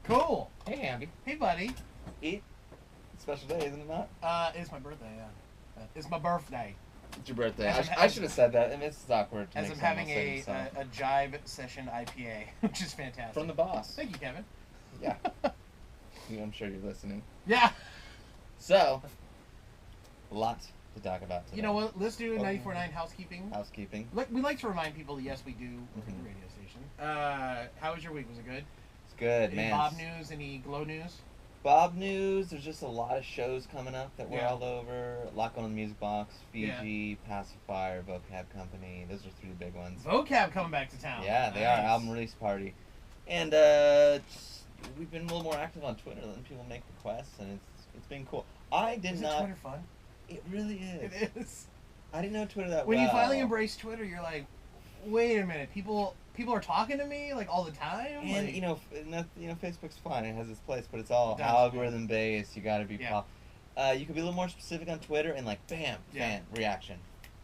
Cool. Hey, Andy. Hey, buddy. Eat. Special day, isn't it not? It's my birthday, yeah. It's my birthday. It's your birthday. As I should have said that. I mean, it's awkward to As make I'm someone having say so. a jive session IPA, which is fantastic. From the boss. Thank you, Kevin. Yeah. I'm sure you're listening. Yeah. So, lots to talk about today. You know what? Let's do 94.9 housekeeping. Housekeeping. We like to remind people that, yes, we do work at Mhm. the radio station. How was your week? Was it good? It's good, Any man. Bob news? Any Glow news? Bob news. There's just a lot of shows coming up that we're Yeah. all over. A lot going on in the Music Box. Fiji, Pacifier, Vocab Company. Those are three big ones. Vocab coming back to town. Yeah, they Nice. are. Album release party. And we've been a little more active on Twitter, letting people make requests, and it's been cool. I did Isn't not. Twitter fun? It really is. It is. I didn't know Twitter that When well. you finally embrace Twitter, you're like, wait a minute, people are talking to me like all the time. And Like, you know, Facebook's fine. It has its place, but it's all It does. algorithm based. You got to be. Yeah. You could be a little more specific on Twitter, and like, bam, Yeah. fan reaction,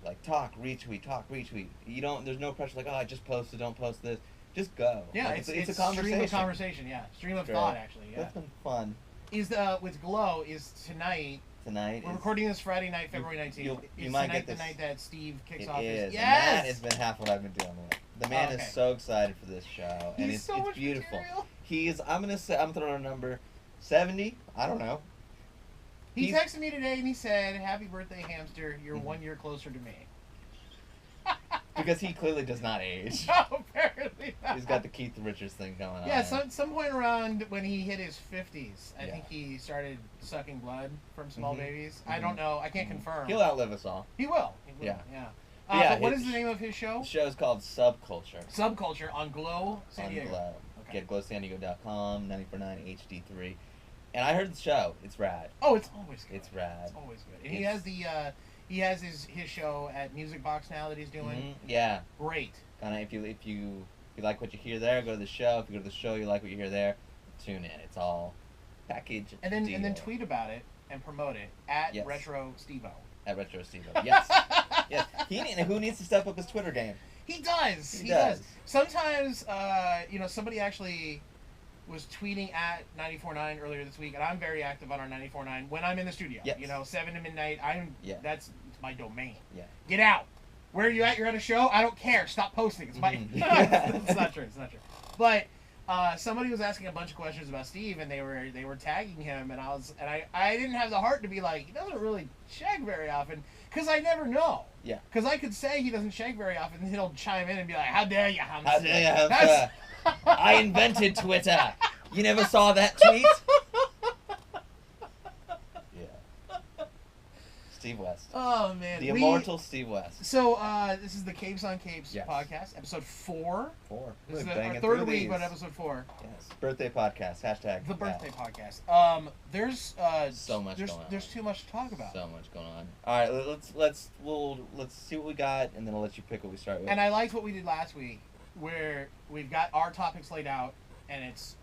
like talk, retweet, talk, retweet. You don't. There's no pressure. Like, oh, I just posted. Don't post this. Just go. yeah, Like, it's a conversation. Stream of conversation. Yeah, stream of Great. thought. Actually, yeah. That's been fun Is with Glow is tonight. tonight. We're is- recording this Friday night, February 19th. you Is might tonight get the this- night that Steve kicks It off is. his... And that Yes. has been half what I've been dealing with. The man Okay. is so excited for this show, and He's it's so much beautiful. material. I'm gonna throw out a number, 70. I don't know. He He's- texted me today and he said, "Happy birthday, hamster! You're Mhm. 1 year closer to me." Because he clearly does not age. No, apparently not. He's got the Keith Richards thing going on. Yeah, some point around when he hit his 50s, I Yeah. think he started sucking blood from small Mhm. babies. I Mhm. don't know. I can't Mhm. confirm. He'll outlive us all. He will. Yeah. Yeah. Yeah, But what his- is the name of his show? The show's called Subculture. Subculture on Glow San On Diego. Glow. Okay. Get glowsandiego.com, 94.9 HD3. And I heard the show. It's rad. Oh, it's always good. It's rad. It's always good. And he has he has his show at Music Box now that he's doing. Yeah. Great. Kind of if you like what you hear there, go to the show. If you go to the show, you like what you hear there, tune in. It's all package And then deal. tweet about it and promote it at Yes. Retro Stevo. At Retro Stevo. Yes. Yes. Who needs to step up his Twitter game? He does. He He does. does. Sometimes, somebody actually was tweeting at 94.9 earlier this week, and I'm very active on our 94.9 when I'm in the studio. Yes. 7 to midnight. Yeah. That's my domain. Yeah. Get out. Where are you at? You're at a show? I don't care. Stop posting. It's my. Mhm. It's not true. It's not true. But somebody was asking a bunch of questions about Steve, and they were tagging him, and I didn't have the heart to be like, he doesn't really check very often, because I never know. Yeah. Because I could say he doesn't shake very often, and he'll chime in and be like, "How dare you, Hamza?" How dare you, That's- Hamza? I invented Twitter. You never saw that tweet? Yeah. Steve West. Oh man, The immortal Steve West. So this is the Capes on Capes Yes. podcast, episode 4. 4. This is We're our banging third through week, these. but episode 4. Yes. Birthday podcast. Hashtag. The that. birthday podcast. There's So much there's, going on. There's too much to talk about. So much going on. All right, let's see what we got, and then I'll let you pick what we start with. And I liked what we did last week, where we've got our topics laid out, and it's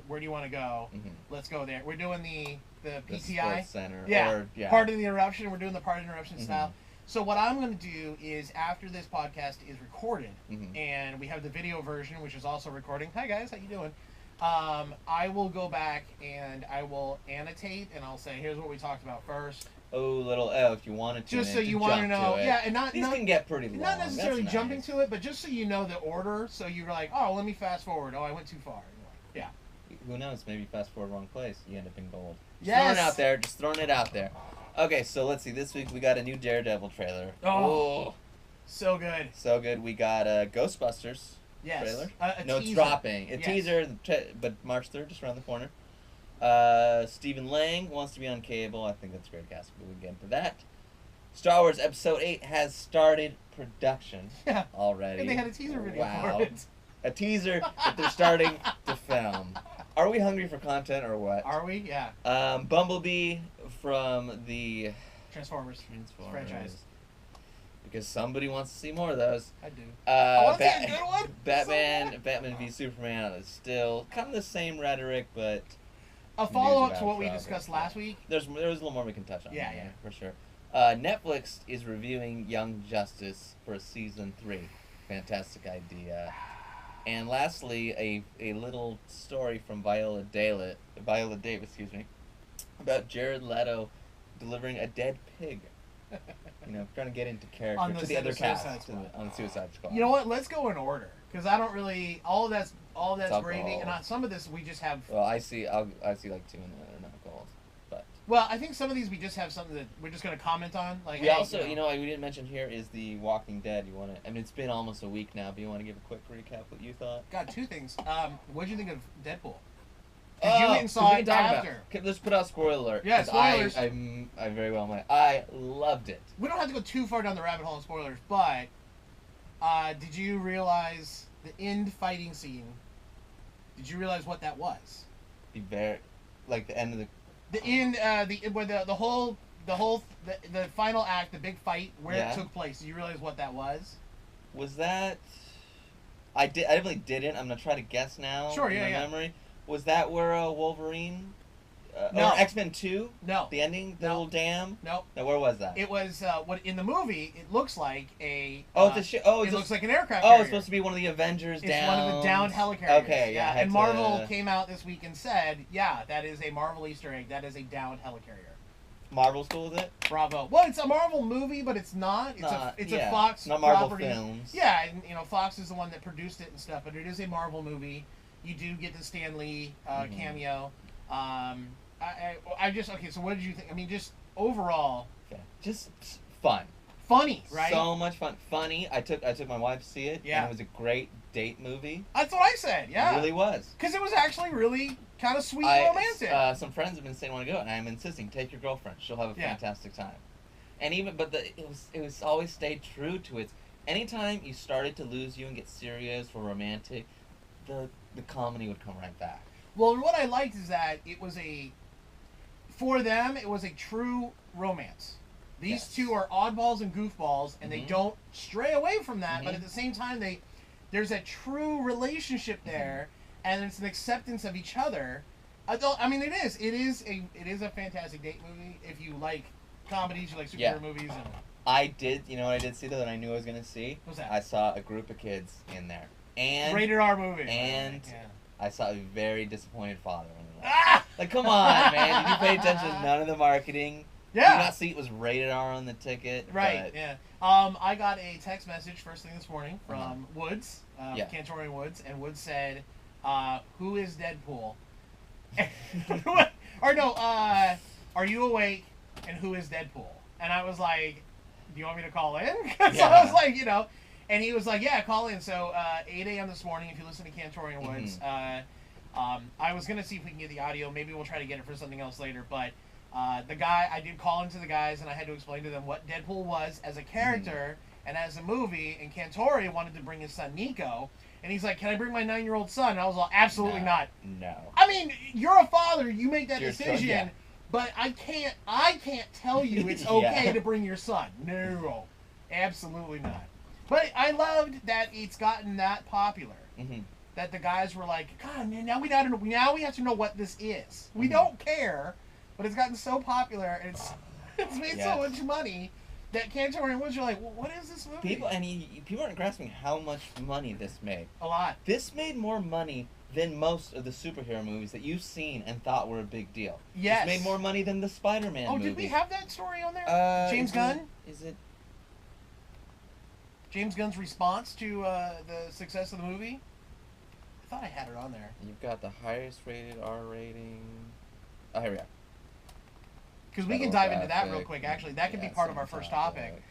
where do you want to go? Mhm. Let's go there. We're doing the The PTI. Sports Center. Yeah. Or, yeah. Part of the interruption. We're doing the part of the interruption Mhm. style. So what I'm going to do is after this podcast is recorded, Mhm. and we have the video version, which is also recording. Hi guys, how you doing? I will go back and I will annotate, and I'll say, here's what we talked about first, If you wanted to. just so you want to know. Yeah, and not These can get pretty long. not necessarily That's jumping nice. to it, but just so you know the order. So you're like, oh, let me fast forward. Oh, I went too far. Yeah. Who knows? Maybe fast forward wrong place. You end up in gold. Yes. Throwing it out there. Just throwing it out there. Okay, so let's see. This week we got a new Daredevil trailer. Oh. So good. So good. We got Ghostbusters Yes. trailer. A No, it's teaser. dropping. A Yes. teaser, but March 3rd, just around the corner. Stephen Lang wants to be on cable. I think that's great casting, but we can get into that. Star Wars Episode 8 has started production Yeah. already. And they had a teaser video Wow. for it. A teaser that they're starting to film. Are we hungry for content or what? Are we? Yeah. Bumblebee from the Transformers. Transformers. Franchise. Because somebody wants to see more of those. I do. Uh, see a good one. Batman, So Batman v Superman is still kind of the same rhetoric, but A follow up about to what we travel. discussed last week. there was a little more we can touch on. Yeah, there, yeah. for sure. Netflix is reviewing Young Justice for season 3. Fantastic idea. And lastly, a little story from Viola Davis, excuse me, about Jared Leto delivering a dead pig. Trying to get into character On to the other cast Squad. on the Suicide Squad. You know what? Let's go in order because I don't really all of that's It's gravy, alcohol. and some of this we just have. Well, I see like 2 in there that are not gold, but Well, I think some of these we just have something that we're just going to comment on. Like we hey, also, we didn't mention here is the Walking Dead. You want to? I mean, it's been almost a week now. But you want to give a quick recap what you thought? got two things. What did you think of Deadpool? Did you went and saw it after? Let's put out spoiler alert. Yeah, 'cause spoilers. I very well might. I loved it. We don't have to go too far down the rabbit hole in spoilers, but did you realize the end fighting scene? Did you realize what that was? The end of The end, where the final act, the big fight where Yeah. it took place. Did you realize what that was? was that. I definitely didn't. I'm gonna try to guess now. Sure, in yeah, my yeah. memory. Was that where Wolverine? No. Or X-Men 2? No. The ending, the No. little dam. No. No, where was that? It was what in the movie. It looks like a. It's a ship. Oh, it looks like an aircraft. Oh, carrier. it's supposed to be one of the Avengers It's down. one of the downed helicarriers. Okay, yeah. And Marvel came out this week and said, "Yeah, that is a Marvel Easter egg. That is a downed helicarrier." Marvel's cool with it. Bravo. Well, it's a Marvel movie, but it's not. It's a Fox not Marvel property. films. Yeah, and Fox is the one that produced it and stuff, but it is a Marvel movie. You do get the Stan Lee cameo. I just okay. So what did you think? I mean, just overall, Okay. Just fun. funny, right? So much fun. Funny. I took my wife to see it. Yeah. And it was a great date movie. That's what I said. Yeah, It really was. because it was actually really kind of sweet, and romantic. Some friends have been saying want to go, and I'm insisting. Take your girlfriend. She'll have a Yeah. fantastic time. And it was always stayed true to its. Anytime you started to lose you and get serious or romantic, the comedy would come right back. Well, what I liked is that it was for them, it was a true romance. These Yes. two are oddballs and goofballs, and they Mhm. don't stray away from that. But Mhm. at the same time, there's a true relationship there, and it's an acceptance of each other. I mean, it is a fantastic date movie if you like comedies, you like superhero Yeah. movies, and I did, what I did see though that I knew I was gonna see? what's that? I saw a group of kids in there. And Rated R movie. and- yeah. I saw a very disappointed father when they left. Ah! Like, come on, man. Did you pay attention to none of the marketing? Did you Yeah. not see it was rated R on the ticket? Right. But- Yeah. I got a text message first thing this morning from Woods, Yeah. Cantorian Woods, and Woods said, "Who is Deadpool?" Or no, are you awake? And who is Deadpool? And I was like, "Do you want me to call in?" So Yeah. I was like, and he was like, "Yeah, call in." So 8 a.m. this morning, if you listen to Cantorian Woods, I was gonna see if we can get the audio. Maybe we'll try to get it for something else later, but. I did call into the guys and I had to explain to them what Deadpool was as a character and as a movie. And Cantori wanted to bring his son Nico, and he's like, "Can I bring my 9-year-old son?" And I was like, "Absolutely No. not." No. I mean, you're a father, you make that Your son, decision, yeah. but I can't tell you it's okay Yeah. to bring your son. No, absolutely not. But I loved that it's gotten that popular. Mm-hmm. That the guys were like, "God, man, now we have to know what this is. We Mhm. don't care." But it's gotten so popular, and it's made so Yes. much money that Cantorian Woods are like, well, what is this movie? People aren't grasping how much money this made. A lot. This made more money than most of the superhero movies that you've seen and thought were a big deal. Yes. This made more money than the Spider-Man movie. Did we have that story on there? James is Gunn? Is it? James Gunn's response to the success of the movie? I thought I had it on there. You've got the highest rated R rating. Oh, here we go. Because we can dive into that real quick, actually. That could be part of our first topic.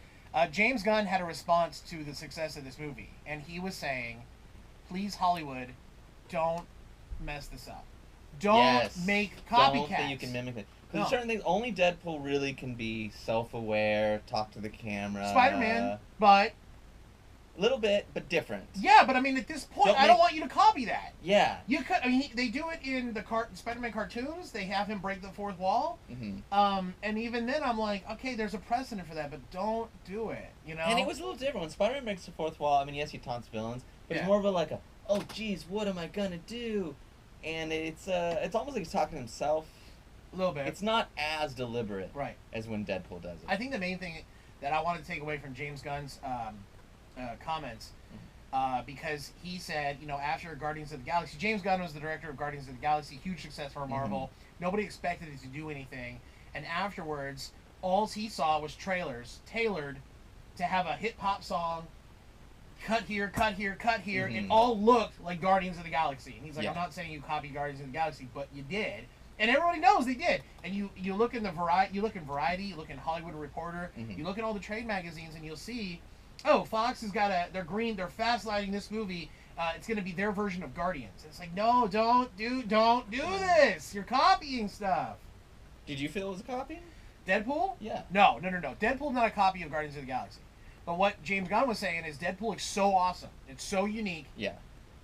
James Gunn had a response to the success of this movie, and he was saying, "Please, Hollywood, don't mess this up. Don't make copycats. Don't think you can mimic it. Because No. certain things, only Deadpool really can be self-aware, talk to the camera. Spider-Man, but A little bit, but different. yeah, but I mean, at this point, I don't want you to copy that. Yeah. You could. I mean, they do it in the Spider-Man cartoons. They have him break the fourth wall. Mm-hmm. And even then, I'm like, okay, there's a precedent for that, but don't do it. And it was a little different. When Spider-Man breaks the fourth wall, I mean, yes, he taunts villains, but Yeah. it's more of a oh, geez, what am I gonna do? And it's almost like he's talking to himself. a little bit. It's not as deliberate Right. as when Deadpool does it. I think the main thing that I wanted to take away from James Gunn's comments because he said, after Guardians of the Galaxy, James Gunn was the director of Guardians of the Galaxy, huge success for Marvel. Nobody expected it to do anything, and afterwards, all he saw was trailers tailored to have a hip hop song. Cut here, cut here, cut here. It all looked like Guardians of the Galaxy. And he's like, I'm not saying you copied Guardians of the Galaxy, but you did. And everybody knows they did. And you look in Variety, you look in Hollywood Reporter, you look at all the trade magazines, and you'll see, Fox has got they're fast lighting this movie. It's going to be their version of Guardians. And it's like, no, don't do this. You're copying stuff. Did you feel it was a copy? Deadpool? Yeah. No. Deadpool's not a copy of Guardians of the Galaxy. But what James Gunn was saying is Deadpool looks so awesome. It's so unique. Yeah.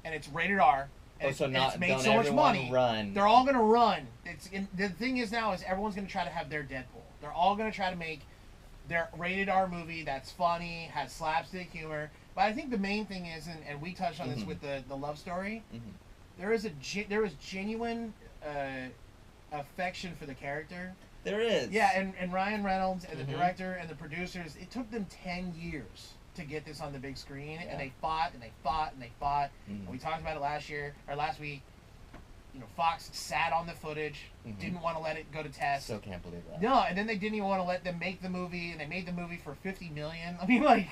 And it's rated R. And it's made so much money. Run. They're all going to run. The thing is now is everyone's going to try to have their Deadpool. They're all going to try to make their rated R movie that's funny, has slapstick humor. But I think the main thing is, and we touched on this with the love story, there is genuine affection for the character. There is. Yeah, and Ryan Reynolds and the director and the producers, it took them 10 years to get this on the big screen, and they fought and they fought and they fought. And we talked about it last week. Fox sat on the footage, didn't want to let it go to test. Still can't believe that. No, and then they didn't even want to let them make the movie, and they made the movie for $50 million. I mean, like,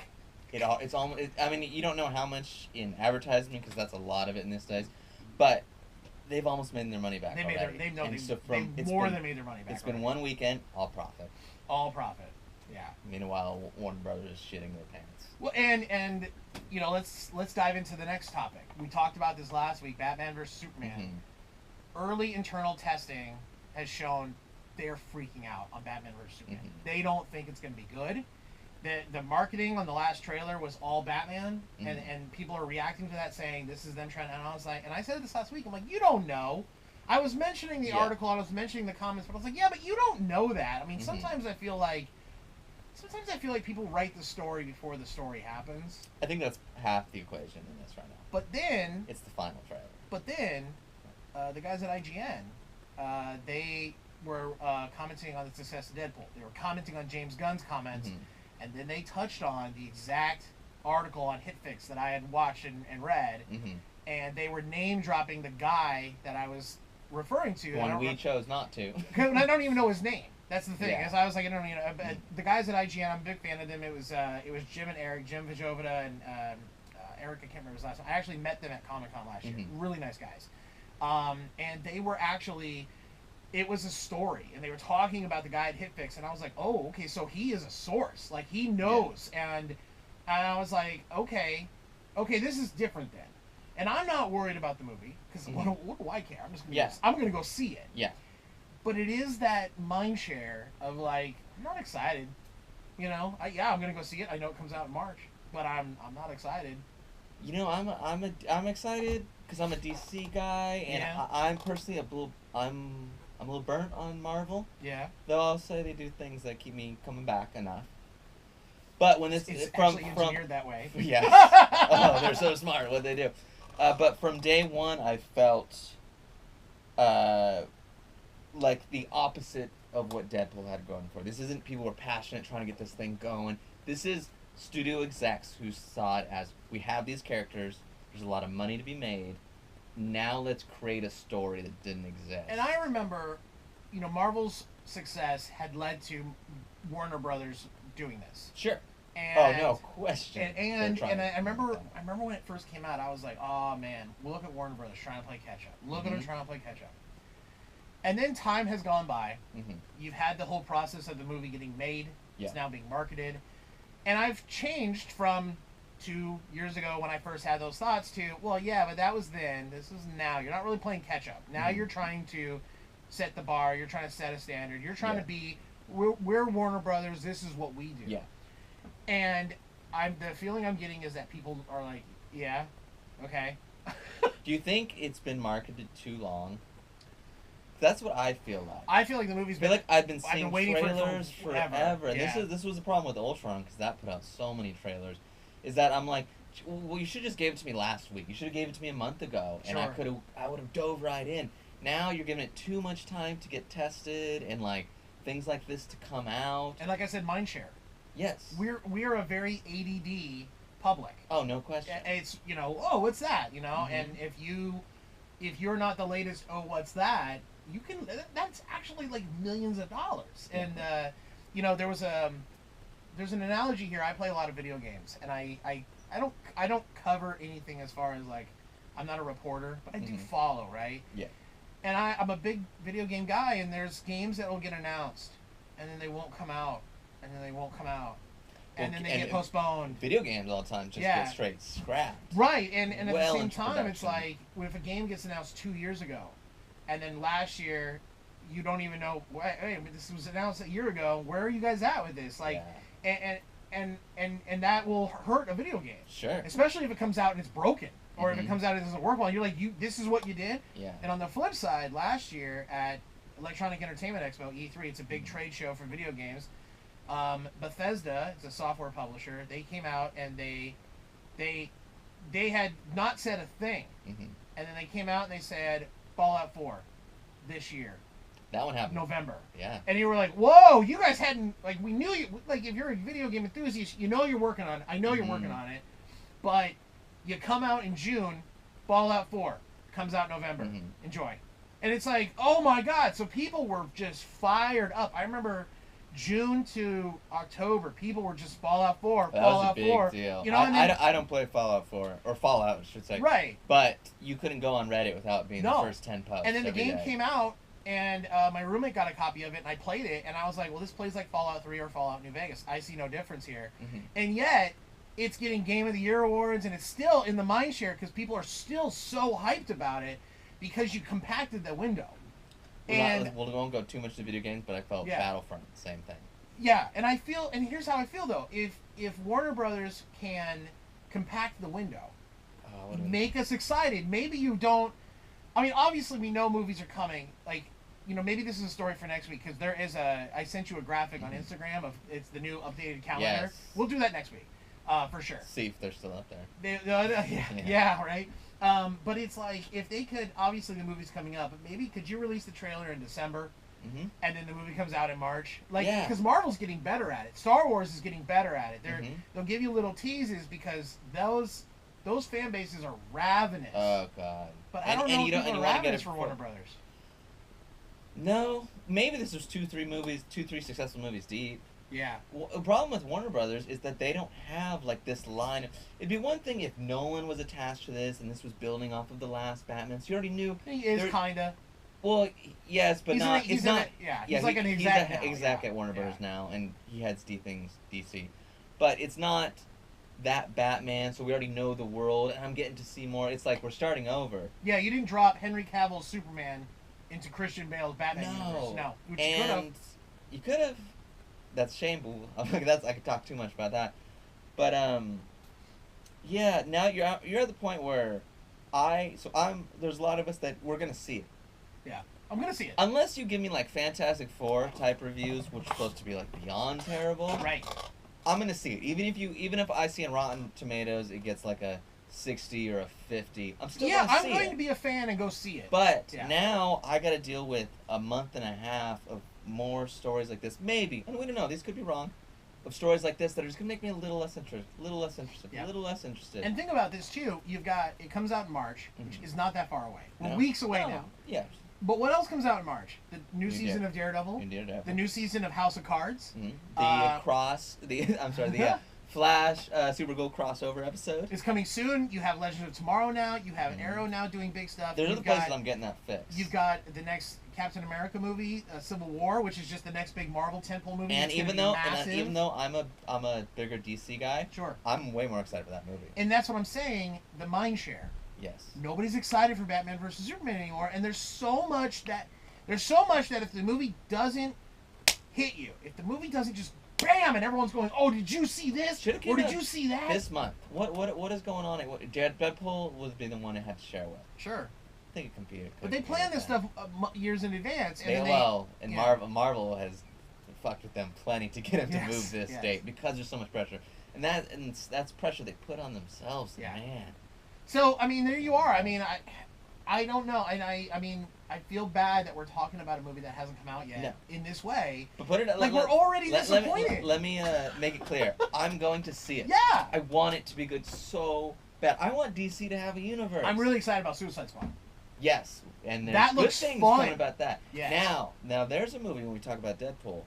it's almost. You don't know how much in advertisement because that's a lot of it in this days, but they've almost made their money back. They made already. They've more than made their money back. It's been one weekend, all profit. All profit. Yeah. Meanwhile, Warner Brothers is shitting their pants. Well, and let's dive into the next topic. We talked about this last week. Batman vs Superman. Early internal testing has shown they're freaking out on Batman vs Superman. They don't think it's going to be good. The marketing on the last trailer was all Batman, and people are reacting to that, saying this is them trying to. And I said this last week. I'm like, you don't know. I was mentioning the article. I was mentioning the comments, but I was like, yeah, but you don't know that. I mean, sometimes I feel like people write the story before the story happens. I think that's half the equation in this right now. But then it's the final trailer. But then the guys at IGN, they were commenting on the success of Deadpool. They were commenting on James Gunn's comments, and then they touched on the exact article on HitFix that I had watched and read, and they were name dropping the guy that I was referring to. One we chose not to. I don't even know his name. That's the thing. As I was like, I don't the guys at IGN, I'm a big fan of them. It was Jim and Eric, Jim Vajovita and Eric. I can't remember his last name. I actually met them at Comic-Con last year. Really nice guys. And they were actually, it was a story, and they were talking about the guy at HitFix, and I was like, oh, okay, so he is a source. Like, he knows. And I was like, okay, this is different then. And I'm not worried about the movie, because what do I care? I'm going to go see it. Yeah. But it is that mind share of, like, I'm not excited. I'm going to go see it. I know it comes out in March, but I'm not excited. I'm excited because I'm a DC guy, and I'm personally I'm a little burnt on Marvel. Yeah. Though I'll say they do things that keep me coming back enough. But when it's actually engineered that way. Yeah. Oh, they're so smart what they do. But from day one, I felt like the opposite of what Deadpool had going for. This isn't people who are passionate trying to get this thing going. This is studio execs who saw it as, we have these characters, there's a lot of money to be made, now let's create a story that didn't exist. And I remember, Marvel's success had led to Warner Brothers doing this. Sure. And, no question. And I remember when it first came out, I was like, oh man, look at Warner Brothers trying to play catch up. Look at them trying to play catch up. And then time has gone by. You've had the whole process of the movie getting made. It's now being marketed. And I've changed from 2 years ago when I first had those thoughts to, well, yeah, but that was then. This is now. You're not really playing catch up. Now you're trying to set the bar. You're trying to set a standard. You're trying to be, we're Warner Brothers. This is what we do. Yeah. And the feeling I'm getting is that people are like, yeah, okay. Do you think it's been marketed too long? That's what I feel like. I feel like the movie's been. I've been seeing trailers for forever. Yeah. This was the problem with Ultron, because that put out so many trailers. Is that I'm like, well, you should just gave it to me last week. You should have gave it to me a month ago, and I would have dove right in. Now you're giving it too much time to get tested and like things like this to come out. And like I said, mindshare. Yes. We're a very ADD public. Oh, no question. It's, you know, oh, what's that? You know, Mhm. and if you're not the latest, oh, what's that? You can. That's actually like millions of dollars. Yeah. And you know, there's an analogy here. I play a lot of video games, and I don't cover anything as far as like I'm not a reporter, but I do Mhm. follow, right? Yeah. And I'm a big video game guy, and there's games that will get announced, and then they won't come out, and then they won't come out, and then they get postponed. Video games all the time just Yeah. get straight scrapped. Right, and at Well the same into time, it's production. like if a game gets announced 2 years ago, and then last year, you don't even know. Hey, this was announced a year ago. Where are you guys at with this? Like, Yeah. and that will hurt a video game, Sure. especially if it comes out and it's broken, or if it Mhm. comes out and it doesn't work well. You're like, this is what you did. Yeah. And on the flip side, last year at Electronic Entertainment Expo (E3), it's a big trade show for video games. Bethesda, it's a software publisher. They came out and they had not said a thing, Mhm. and then they came out and they said Fallout 4 this year, That one happened. November. Yeah. And you were like, whoa, you guys hadn't, like, we knew you, like, if you're a video game enthusiast, you know you're working on it. I know you're Mhm. working on it. But you come out in June, Fallout 4 comes out November. Mhm. Enjoy. And it's like, oh my God. So people were just fired up. I remember June to October, people were just Fallout 4, That Fallout was a big 4. deal. You know, and then, I don't play Fallout 4, or Fallout, I should say. right. But you couldn't go on Reddit without being No. the first 10 posts. And then the every game day. came out, and my roommate got a copy of it, and I played it, and I was like, well, this plays like Fallout 3 or Fallout New Vegas. I see no difference here. Mhm. And yet, it's getting Game of the Year awards, and it's still in the mind share because people are still so hyped about it because you compacted the window. We And won't go too much to video games, but I felt Yeah. Battlefront, same thing. yeah, and I feel, and here's how I feel though: if Warner Brothers can compact the window, What make us excited. Maybe you don't. I mean, obviously we know movies are coming. Like, you know, maybe this is a story for next week because there is I sent you a graphic on Instagram of it's the new updated calendar. Yes. We'll do that next week, for sure. see if they're still up there. Yeah, right. But it's like if they could, obviously the movie's coming up, but maybe could you release the trailer in December, Mm-hmm. and then the movie comes out in March? Like, Yeah. because Marvel's getting better at it. Star Wars is getting better at it. Mhm. They'll give you little teases because those fan bases are ravenous. Oh God. but I don't know if you don't people and are you wanna get ravenous it for for- Warner Brothers. No, maybe this was 2-3 successful movies deep. Yeah. Well, the problem with Warner Brothers is that they don't have like this line. It'd be one thing if Nolan was attached to this and this was building off of the last Batman. So you already knew. He is There- kinda. Well, yes, but He's not. in a- he's it's in a- not. yeah, he's Yeah, like an he's exec a now, exec yeah, at Warner yeah. Brothers now, and he heads DC. But it's not that Batman. So we already know the world, and I'm getting to see more. It's like we're starting over. Yeah, you didn't drop Henry Cavill's Superman into Christian Bale's Batman universe. No, which you could have. And you could have. That's shameful. That's I could talk too much about that. But yeah. Now you're at the point where there's a lot of us that we're gonna see it. I'm gonna see it. Unless you give me like Fantastic Four type reviews, which are supposed to be like beyond terrible. Right. I'm gonna see it. Even if I see in Rotten Tomatoes it gets like a 60 or a 50, I'm still Yeah, gonna I'm see going it. to be a fan and go see it. But Yeah. now I got to deal with a month and a half of more stories like this. Maybe, and we don't know. These could be wrong. Of stories like this that are just gonna make me a little less interested. Yeah. And think about this too. It comes out in March, which Mhm. is not that far away. We're No. weeks away No. now. Yeah. But what else comes out in March? The new New season of Daredevil. The new season of House of Cards. The Flash Supergirl crossover episode. Is coming soon. You have Legends of Tomorrow now. You have Mhm. Arrow now doing big stuff. There's You've other places got- I'm getting that fixed. You've got the next Captain America movie, Civil War, which is just the next big Marvel tentpole movie. and that's gonna even be though massive. even though I'm a bigger DC guy, Sure. I'm way more excited for that movie. And that's what I'm saying. The mind share. Yes. Nobody's excited for Batman versus Superman anymore, and there's so much that if the movie doesn't hit you, if the movie doesn't just bam and everyone's going, oh, did you see this? Should've Or came did out you see that? This month, what is going on? Deadpool would be the one I had to share with. Sure. I think it competed. But they plan this stuff years in advance. And They, then and yeah. Marvel has fucked with them plenty to get them Yes, to move this yes. date because there's so much pressure, and that's pressure they put on themselves. Yeah. Man. So, I mean, there you are. I mean, I don't know. And I mean, I feel bad that we're talking about a movie that hasn't come out yet in this way. But put it like we're already disappointed. Let me make it clear. I'm going to see it. Yeah. I want it to be good so bad. I want DC to have a universe. I'm really excited about Suicide Squad. Yes, and there's that good looks things fun. coming about that. Yes. Now there's a movie when we talk about Deadpool.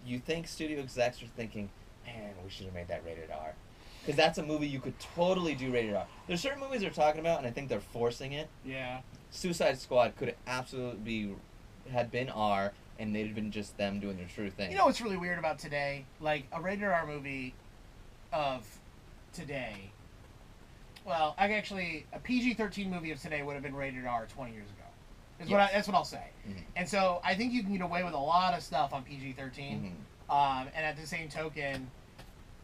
You think studio execs are thinking, man, we should have made that rated R. Because that's a movie you could totally do rated R. There's certain movies they're talking about, and I think they're forcing it. Yeah. Suicide Squad could absolutely had been R, and they'd have been just them doing their true thing. You know what's really weird about today? Like, a rated R movie of today. Well, a PG-13 movie of today would have been rated R 20 years ago. That's what I'll say. Mm-hmm. And so I think you can get away with a lot of stuff on PG-13. Mm-hmm. And at the same token,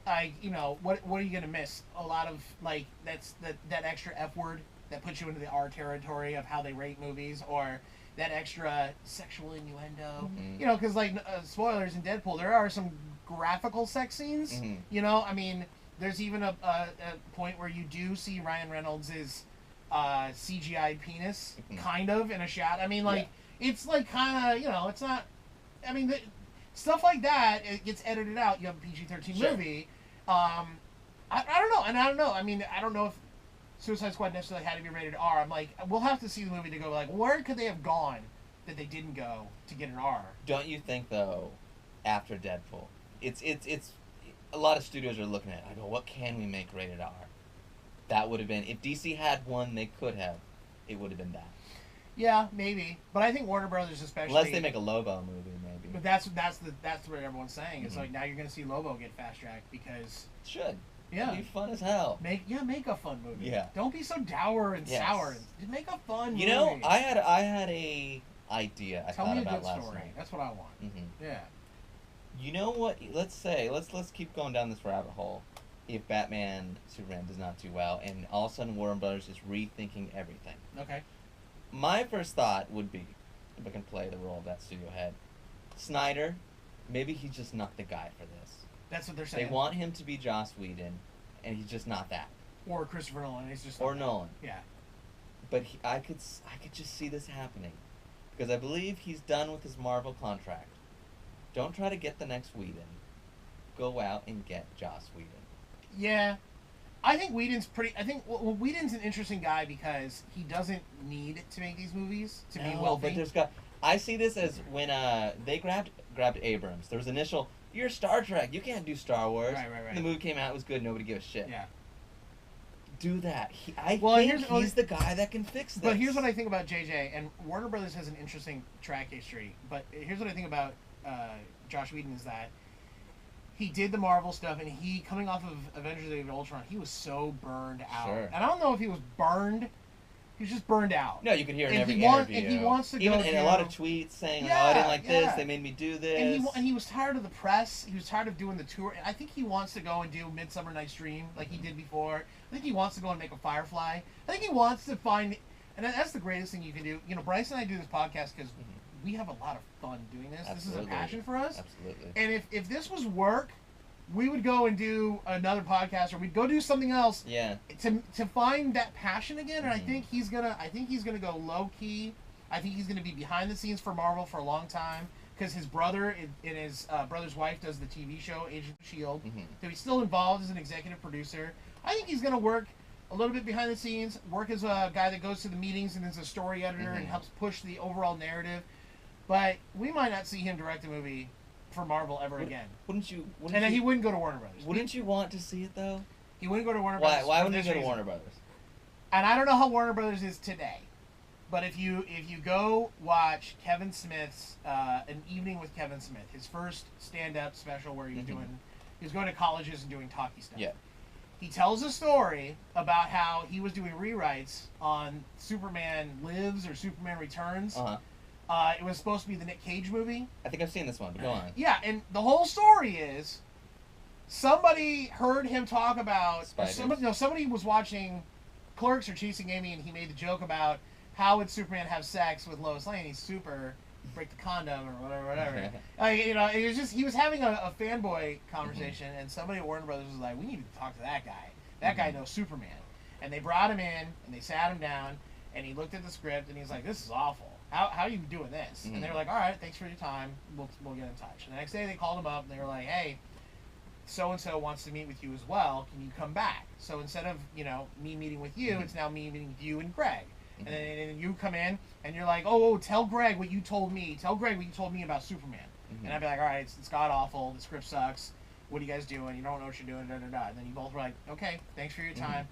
what are you gonna miss? A lot of that extra F word that puts you into the R territory of how they rate movies, or that extra sexual innuendo. Mm-hmm. Because spoilers in Deadpool, there are some graphical sex scenes. Mm-hmm. There's even a point where you do see Ryan Reynolds' CGI penis, kind of in a shot. It's like kind of it's not. Stuff like that, it gets edited out. You have a PG-13 movie. I don't know, and I don't know. I don't know if Suicide Squad necessarily had to be rated R. I'm like, we'll have to see the movie to go like, where could they have gone that they didn't go to get an R? Don't you think though, after Deadpool, it's a lot of studios are looking at it. I go, what can we make rated R? That would have been, if DC had one they could have, it would have been that. Yeah, maybe. But I think Warner Brothers especially, unless they make a Lobo movie, maybe. But that's what everyone's saying. It's like now you're gonna see Lobo get fast tracked because it should. Yeah. It'd be fun as hell. Make a fun movie. Yeah. Don't be so dour and sour. Just make a fun movie. I had a idea I Tell thought me a about good last story. night. That's what I want. Mm-hmm. Yeah. You know what? Let's keep going down this rabbit hole. If Batman Superman does not do well, and all of a sudden Warner Brothers is rethinking everything. Okay. My first thought would be, if I can play the role of that studio head, Snyder, maybe he's just not the guy for this. That's what they're saying. They want him to be Joss Whedon, and he's just not that. Or Christopher Nolan. He's just. Or Nolan. Yeah. But I could just see this happening, because I believe he's done with his Marvel contract. Don't try to get the next Whedon. Go out and get Joss Whedon. Yeah. I think Whedon's Whedon's an interesting guy because he doesn't need to make these movies to be wealthy. But I see this as when they grabbed Abrams. There was initial, you're Star Trek, you can't do Star Wars. Right. The movie came out, it was good, nobody gave a shit. Yeah. Do that. I think he's the guy that can fix this. But here's what I think about JJ, and Warner Brothers has an interesting track history, but here's what I think about Joss Whedon is that he did the Marvel stuff, and he, coming off of Avengers: Age of Ultron, he was so burned out. Sure. And I don't know if he was burned. He was just burned out. No, you could hear in every interview. And he wants to even go in a lot of tweets saying, I didn't like this, they made me do this. And he was tired of the press. He was tired of doing the tour. And I think he wants to go and do Midsummer Night's Dream like he did before. I think he wants to go and make a Firefly. I think he wants to find... And that's the greatest thing you can do. Bryce and I do this podcast because we have a lot of fun doing this. Absolutely. This is a passion for us. Absolutely. And if this was work, we would go and do another podcast, or we'd go do something else. Yeah. To find that passion again, and I think he's gonna go low key. I think he's gonna be behind the scenes for Marvel for a long time because his brother and his brother's wife does the TV show Agents of S.H.I.E.L.D. So he's still involved as an executive producer. I think he's gonna work a little bit behind the scenes, work as a guy that goes to the meetings and is a story editor and helps push the overall narrative. But we might not see him direct a movie for Marvel ever again. He wouldn't go to Warner Brothers. Wouldn't you want to see it though? He wouldn't go to Warner Brothers. Why wouldn't he go to Warner Brothers? And I don't know how Warner Brothers is today, but if you go watch Kevin Smith's An Evening with Kevin Smith, his first stand-up special where he's going to colleges and doing talkie stuff. Yeah. He tells a story about how he was doing rewrites on Superman Lives or Superman Returns. It was supposed to be the Nick Cage movie. I think I've seen this one, but go on. Yeah, and the whole story is somebody heard him talk about... Somebody was watching Clerks or Chasing Amy, and he made the joke about how would Superman have sex with Lois Lane? He's super... break the condom or whatever. It was just... He was having a fanboy conversation, and somebody at Warner Brothers was like, we need to talk to that guy. That guy knows Superman. And they brought him in, and they sat him down, and he looked at the script, and he's like, this is awful. how are you doing this? Mhm. And they were like, all right, thanks for your time. We'll get in touch. And the next day they called him up and they were like, hey, so and so wants to meet with you as well. Can you come back? So instead of me meeting with you, Mhm. it's now me meeting with you and Greg. Mhm. And then you come in and you're like, oh, tell Greg what you told me. Tell Greg what you told me about Superman. Mhm. And I'd be like, all right, it's god awful. The script sucks. What are you guys doing? You don't know what you're doing. Da, da, da. And then you both were like, okay, thanks for your time.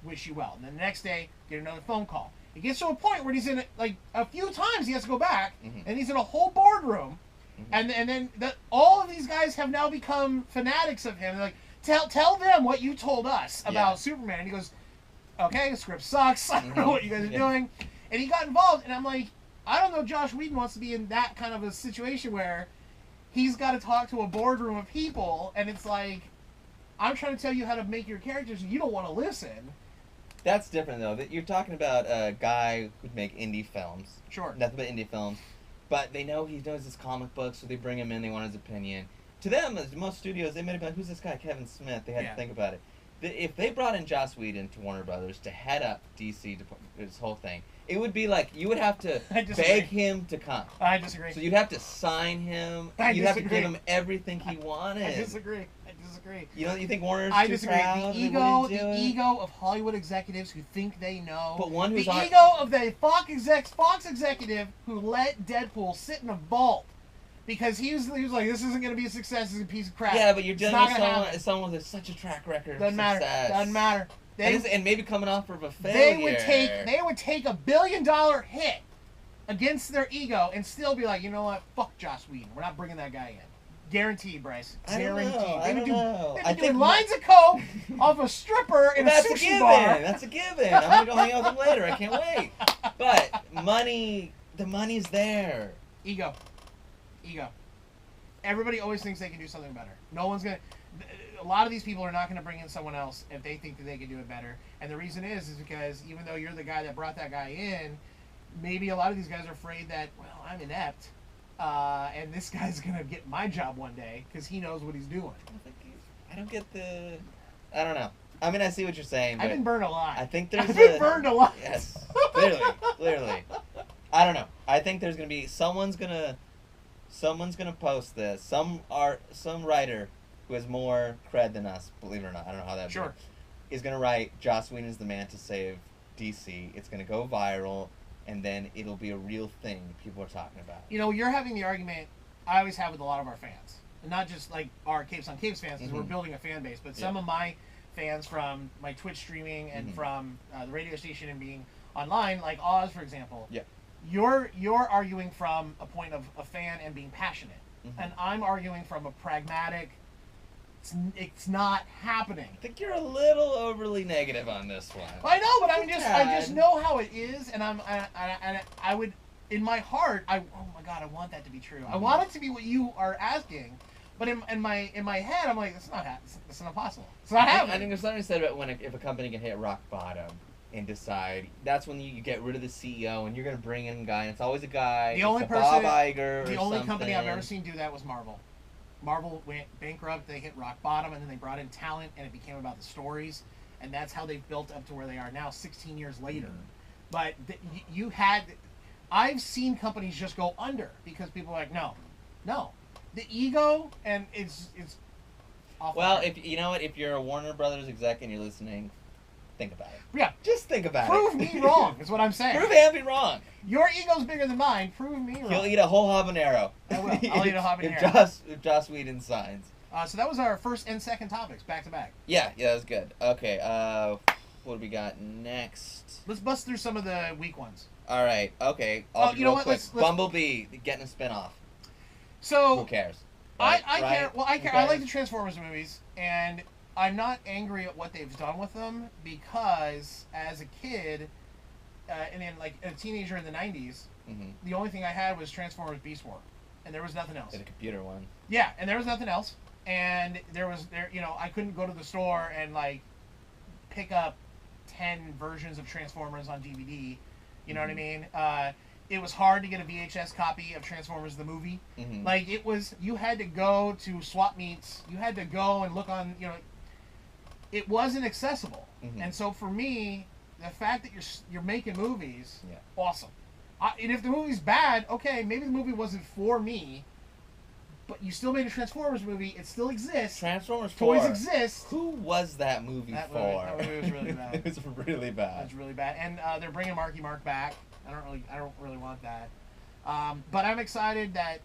Wish you well. And then the next day, get another phone call. It gets to a point where he's in like a few times he has to go back, Mhm. and he's in a whole boardroom, Mhm. and then all of these guys have now become fanatics of him. They're like, tell them what you told us about Superman. And he goes, okay, the script sucks. I don't know what you guys are doing. And he got involved, and I'm like, I don't know. Josh Whedon wants to be in that kind of a situation where he's got to talk to a boardroom of people, and it's like, I'm trying to tell you how to make your characters, and you don't want to listen. That's different though. That you're talking about a guy who'd make indie films. Sure. Nothing but indie films. But they know he knows his comic books, so they bring him in. They want his opinion. To them, as most studios, they might have been like, "Who's this guy, Kevin Smith?" They had to think about it. If they brought in Joss Whedon to Warner Brothers to head up DC to this whole thing, it would be like you would have to beg him to come. I disagree. So you'd have to sign him. You'd have to give him everything he wanted. I disagree. You think Warner's I too disagree. proud? The ego of Hollywood executives who think they know. But one who's the ego of the Fox executive who let Deadpool sit in a vault because he was like, this isn't going to be a success. This is a piece of crap. Yeah, but you're dealing with someone with such a track record of success. Doesn't matter. And maybe coming off of a failure. They would take $1 billion hit against their ego and still be like, you know what? Fuck Joss Whedon. We're not bringing that guy in. Guaranteed, Bryce. Guaranteed. I don't know. They'd be doing lines of coke off a stripper in a sushi bar. That's a given. I'm gonna go hang out with them later. I can't wait. But the money's there. Ego. Everybody always thinks they can do something better. No one's gonna. A lot of these people are not going to bring in someone else if they think that they can do it better. And the reason is because even though you're the guy that brought that guy in, maybe a lot of these guys are afraid that, well, I'm inept. And this guy's gonna get my job one day because he knows what he's doing. I don't get the. I don't know. I mean, I see what you're saying. But I've been burned a lot. I think there's. I've been burned a lot. Yes, clearly. I don't know. I think there's gonna be someone's gonna post this. Some writer who has more cred than us, believe it or not. I don't know how that works. Is gonna write Joss Whedon is the man to save DC. It's gonna go viral. And then it'll be a real thing people are talking about. You're having the argument I always have with a lot of our fans. And not just like our Capes on Capes fans, because we're building a fan base, but some of my fans from my Twitch streaming and from the radio station and being online, like Oz, for example. Yeah. You're arguing from a point of a fan and being passionate. And I'm arguing from a pragmatic, it's not happening. I think you're a little overly negative on this one. I know, but I just know how it is, and I would, in my heart, oh my God, I want that to be true. I want it to be what you are asking, but in my head, I'm like, it's not possible. It's not happening. I think there's something said about if a company can hit rock bottom and decide, that's when you get rid of the CEO and you're going to bring in a guy, and it's always a guy. The only person, Bob Iger, the only company I've ever seen do that was Marvel. Marvel went bankrupt, they hit rock bottom, and then they brought in talent, and it became about the stories, and that's how they've built up to where they are now 16 years later. But I've seen companies just go under because people are like, no. The ego, and it's awful. Well, if you're a Warner Brothers exec and you're listening, think about it. Yeah. Just think about Prove it. me wrong, is what I'm saying. Prove Andy wrong. Your ego's bigger than mine. Prove me wrong. He'll eat a whole habanero. I will. I'll eat a habanero. If Joss Whedon signs. So that was our first and second topics, back to back. Yeah, that was good. Okay, what do we got next? Let's bust through some of the weak ones. All right, okay. You know what? Let's Bumblebee getting a spinoff. So who cares? I care. Well, I care. I like the Transformers movies, and I'm not angry at what they've done with them because as a kid, and then like a teenager in the '90s, the only thing I had was Transformers Beast War, and there was nothing else. The computer one. Yeah, and there was nothing else, and I couldn't go to the store and like pick up 10 versions of Transformers on DVD. You know what I mean? It was hard to get a VHS copy of Transformers the movie. Like you had to go to swap meets. You had to go and look on. It wasn't accessible, and so for me, the fact that you're making movies, awesome. And if the movie's bad, okay, maybe the movie wasn't for me, but you still made a Transformers movie. It still exists. Transformers 4. Toys exist. Who was that movie for? That movie was really bad. It was really bad. It's really bad. And they're bringing Marky Mark back. I don't really want that. But I'm excited that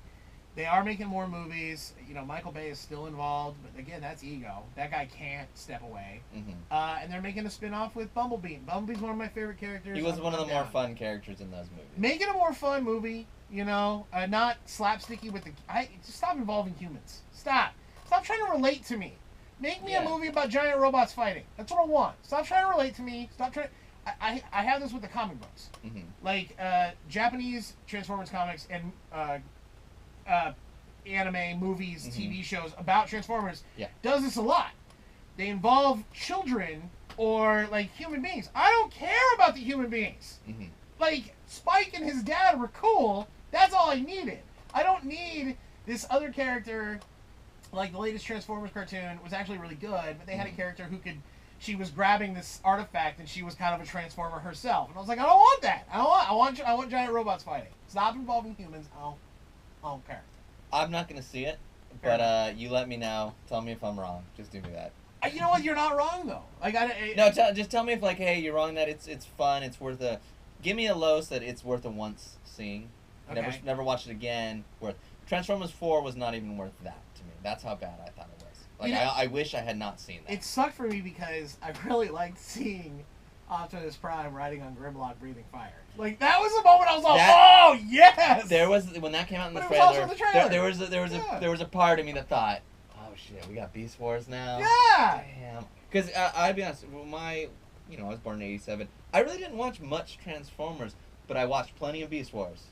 they are making more movies. You know, Michael Bay is still involved, but again, that's ego. That guy can't step away. Mm-hmm. And they're making a spin-off with Bumblebee. Bumblebee's one of my favorite characters. He was one of the more fun characters in those movies. Make it a more fun movie, you know, not slapsticky with the. Just stop involving humans. Stop trying to relate to me. Make me a movie about giant robots fighting. That's what I want. Stop trying to relate to me. Stop trying. I have this with the comic books, like Japanese Transformers comics and anime, movies, TV shows about Transformers. Does this a lot. They involve children or like human beings. I don't care about the human beings. Like Spike and his dad were cool. That's all I needed. I don't need this other character. Like the latest Transformers cartoon was actually really good, but they had a character who could. She was grabbing this artifact and she was kind of a Transformer herself. And I was like, I don't want that. I want giant robots fighting. Stop involving humans. I don't care. I'm not gonna see it, but you let me know. Tell me if I'm wrong. Just do me that. You know what? You're not wrong though. Like just tell me if like, hey, you're wrong. That it's fun. It's worth a. Give me a Los that it's worth a once seeing. Okay. Never watch it again. Worth. Transformers 4 was not even worth that to me. That's how bad I thought it was. Like I wish I had not seen that. It sucked for me because I really liked seeing Optimus Prime riding on Grimlock breathing fire. Like that was the moment I was like, oh yes! There was when that came out in the trailer. There was a part of me that thought, oh shit, we got Beast Wars now. Yeah. Damn. Because I'll be honest, I was born in '87. I really didn't watch much Transformers, but I watched plenty of Beast Wars.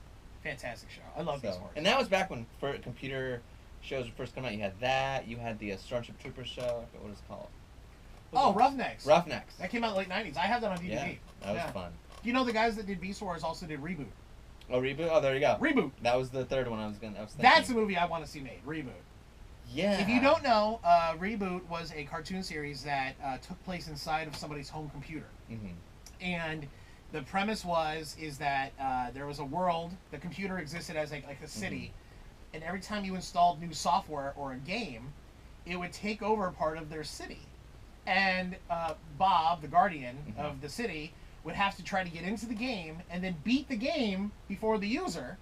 Fantastic show. I love Beast Wars. And that was back when computer shows were first coming out. You had that. You had the Starship Troopers show. I forget what it's called. Roughnecks. Roughnecks. That came out late '90s. I have that on DVD. Yeah, that was fun. You know the guys that did Beast Wars also did Reboot. Oh, Reboot? Oh, there you go. Reboot. That was the third one I was thinking. That's a movie I want to see made. Reboot. Yeah. If you don't know, Reboot was a cartoon series that took place inside of somebody's home computer. And the premise is that there was a world, the computer existed as like a city, and every time you installed new software or a game, it would take over part of their city. And Bob, the guardian of the city, would have to try to get into the game and then beat the game before the user,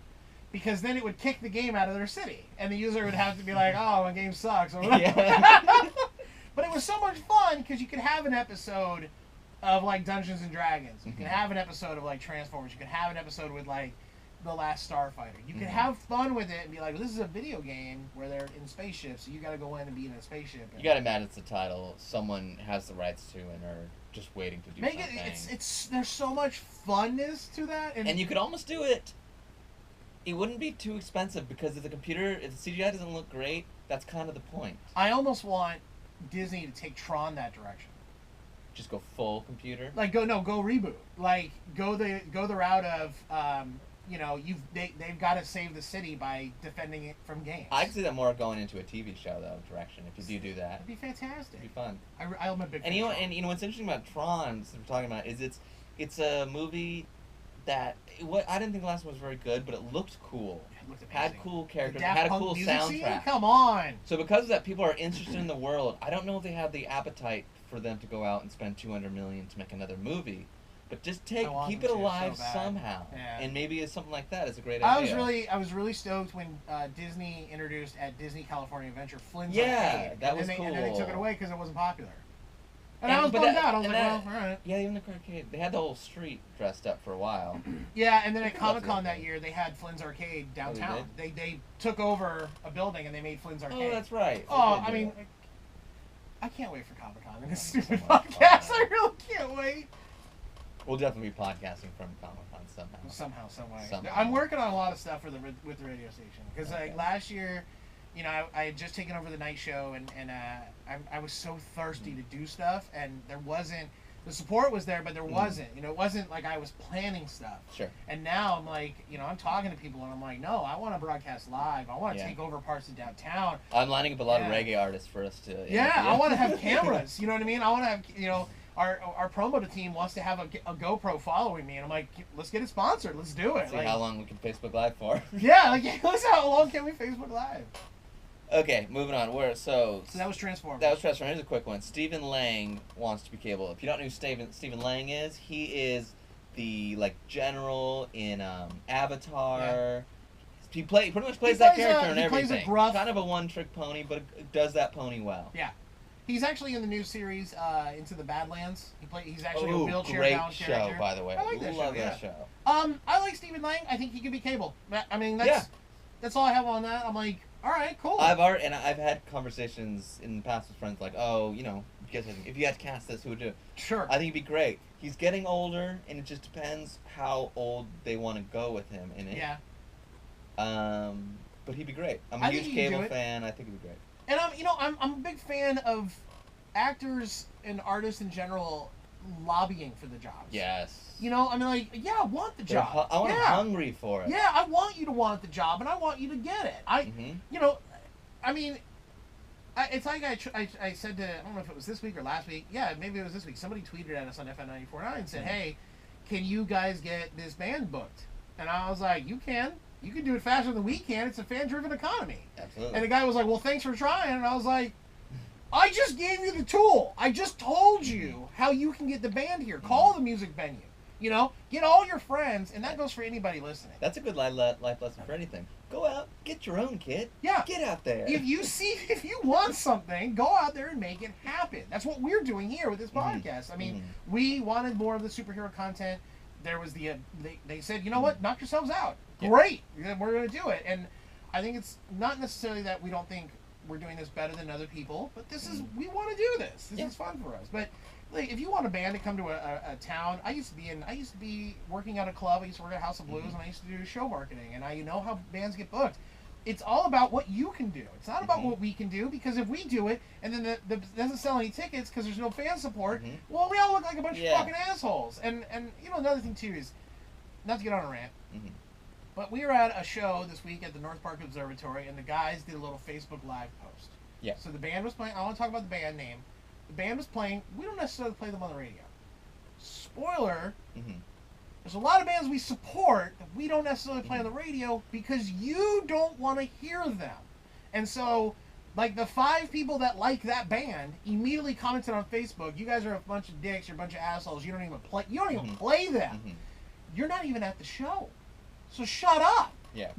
because then it would kick the game out of their city. And the user would have to be like, oh, my game sucks. Yeah. But it was so much fun because you could have an episode of like Dungeons and Dragons. You can have an episode of like Transformers. You can have an episode with like The Last Starfighter. You can have fun with it and be like, well, this is a video game where they're in spaceships, so you got to go in and be in a spaceship. You got to imagine it's a title someone has the rights to and are just waiting to do something. There's so much funness to that, and you could almost do it. It wouldn't be too expensive because if the CGI doesn't look great, that's kind of the point. I almost want Disney to take Tron that direction. Just go full computer. Like go reboot. Like go the route of they've got to save the city by defending it from games. I can see that more going into a TV show though direction if you do that. It'd be fantastic. It'd be fun. I'm a big fan. And you know what's interesting about Tron that we're talking about is it's a movie that I didn't think the last one was very good, but it looked cool. It looked had cool characters. It had a cool soundtrack. Scene? Come on. So because of that, people are interested in the world. I don't know if they have the appetite for them to go out and spend $200 million to make another movie. But just keep it alive somehow, and maybe something like that is a great idea. I was really stoked when Disney introduced at Disney California Adventure Flynn's Arcade. That was cool. And then they took it away because it wasn't popular. And I was bummed out. I was like, well, all right. Yeah, even the arcade. They had the whole street dressed up for a while. Yeah, and then at Comic-Con that year, they had Flynn's Arcade downtown. Oh, they took over a building and they made Flynn's Arcade. Oh, that's right. Oh, I mean, I can't wait for Comic-Con and this stupid podcast. I really can't wait. We'll definitely be podcasting from Comic-Con somehow. Some way. I'm working on a lot of stuff with the radio station because like last year, I had just taken over the night show and I was so thirsty to do stuff and the support was there, but there wasn't. It wasn't like I was planning stuff. Sure. And now I'm like, I'm talking to people and I'm like, no, I want to broadcast live. I want to take over parts of downtown. I'm lining up a lot of reggae artists for us to. Yeah, I want to have cameras. You know what I mean? I want to have, our promo team wants to have a GoPro following me, and I'm like, let's get it sponsored. Let's do it. See like, how long we can Facebook Live for. Yeah, like let's how long can we Facebook Live? Okay, moving on. So that was Transformers. That was Transformers. Here's a quick one. Stephen Lang wants to be cable. If you don't know who Stephen Lang is, he is the general in Avatar. Yeah. He pretty much plays that character and everything. Plays a gruff, kind of a one-trick pony, but does that pony well. Yeah. He's actually in the new series Into the Badlands. He's actually a wheelchair-bound character. Great show, by the way. I like that Love show. that show. I like Stephen Lang. I think he could be cable. I mean, that's all I have on that. I'm like, all right, cool. I've had conversations in the past with friends like, oh, if you had to cast this, who would do it? Sure. I think he'd be great. He's getting older, and it just depends how old they want to go with him in it. Yeah. But he'd be great. I'm a huge cable fan. I think he'd be great. And I'm a big fan of actors and artists in general lobbying for the jobs. Yes. I want the job. I'm hungry for it. Yeah, I want you to want the job, and I want you to get it. It's like I said to, I don't know if it was this week or last week. Yeah, maybe it was this week. Somebody tweeted at us on FN94.9 and said, hey, can you guys get this band booked? And I was like, you can. You can do it faster than we can. It's a fan-driven economy. Absolutely. And the guy was like, well, thanks for trying. And I was like, I just gave you the tool. I just told you how you can get the band here. Call the music venue. Get all your friends, and that goes for anybody listening. That's a good life lesson for anything. Go out, get your own kit. Yeah. Get out there. If you want something, go out there and make it happen. That's what we're doing here with this podcast. I mean, we wanted more of the superhero content. There was they said, you know what, knock yourselves out. Yeah. Great, we're going to do it. And I think it's not necessarily that we don't think we're doing this better than other people, but we want to do this. This is fun for us. But if you want a band to come to a town, I used to be working at a club. I used to work at House of Blues, and I used to do show marketing. And I know how bands get booked. It's all about what you can do. It's not about what we can do, because if we do it and then the doesn't sell any tickets because there's no fan support, well, we all look like a bunch of fucking assholes. And another thing too is, not to get on a rant, but we were at a show this week at the North Park Observatory, and the guys did a little Facebook Live post. Yeah. So the band was playing. I want to talk about the band name. The band was playing. We don't necessarily play them on the radio. Spoiler. There's a lot of bands we support that we don't necessarily play on the radio because you don't want to hear them. And so, the 5 people that like that band immediately commented on Facebook, you guys are a bunch of dicks, you're a bunch of assholes, you don't even play them. You're not even at the show. So shut up. Yeah.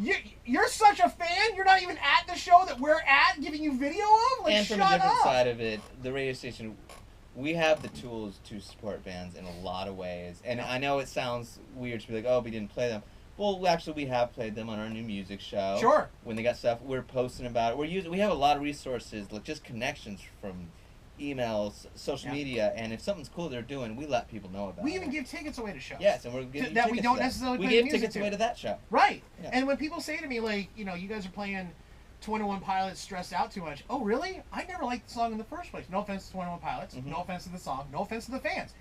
You're such a fan, you're not even at the show that we're at giving you video of? And from a different side of it, the radio station, we have the tools to support bands in a lot of ways. And I know it sounds weird to be like, oh, we didn't play them. Well, actually, we have played them on our new music show. Sure. When they got stuff, we're posting about it. We have a lot of resources, just connections from emails, social media, and if something's cool they're doing, we let people know about it. We even give tickets away to shows. Yes, and we're giving that we don't necessarily play give music tickets away to that show. Right. Yeah. And when people say to me, you guys are playing 21 Pilots stressed out too much. Oh, really? I never liked the song in the first place. No offense to 21 Pilots. No offense to the song. No offense to the fans.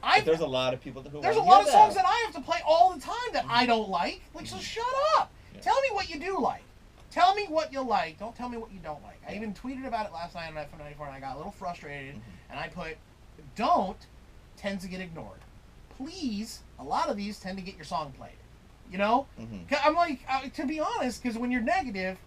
But there's a lot of people who there's a lot of songs that I have to play all the time that I don't like. So shut up. Yeah. Tell me what you do like. Tell me what you like. Don't tell me what you don't like. I even tweeted about it last night on FM94, and I got a little frustrated, and I put, don't tends to get ignored. Please, a lot of these tend to get your song played. I'm like, to be honest, because when you're negative,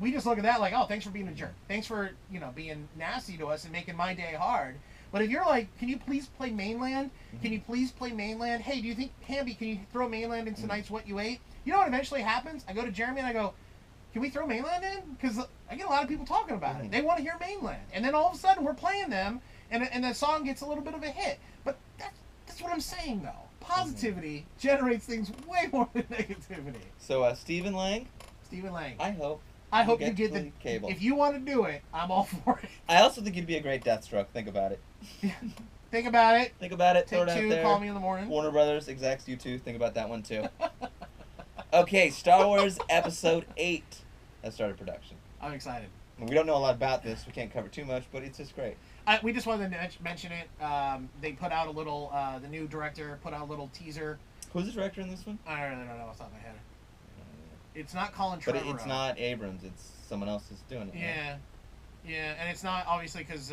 we just look at that like, oh, thanks for being a jerk. Thanks for, being nasty to us and making my day hard. But if you're like, can you please play Mainland? Can you please play Mainland? Hey, do you think, Hamby, can you throw Mainland in tonight's What You Ate? You know what eventually happens? I go to Jeremy and I go, can we throw Mainland in? Because I get a lot of people talking about it. They want to hear Mainland. And then all of a sudden we're playing them, and the song gets a little bit of a hit. But that's what I'm saying, though. Positivity generates things way more than negativity. So, Stephen Lang? Stephen Lang. I hope you get the cable. If you want to do it, I'm all for it. I also think you'd be a great Deathstroke. Think about it. Think about it. Think about it. Take throw it out 2, there. call me in the morning. Warner Brothers execs, you too. Think about that one, too. Okay, Star Wars Episode 8 has started production. I'm excited. We don't know a lot about this. We can't cover too much, but it's just great. We just wanted to mention it. They put out a little, the new director put out a little teaser. Who's the director in this one? I don't know off the top of my head. It's not Colin Trevorrow. But it's not Abrams. It's someone else that's doing it. Yeah. Right? Yeah, and it's not, obviously, because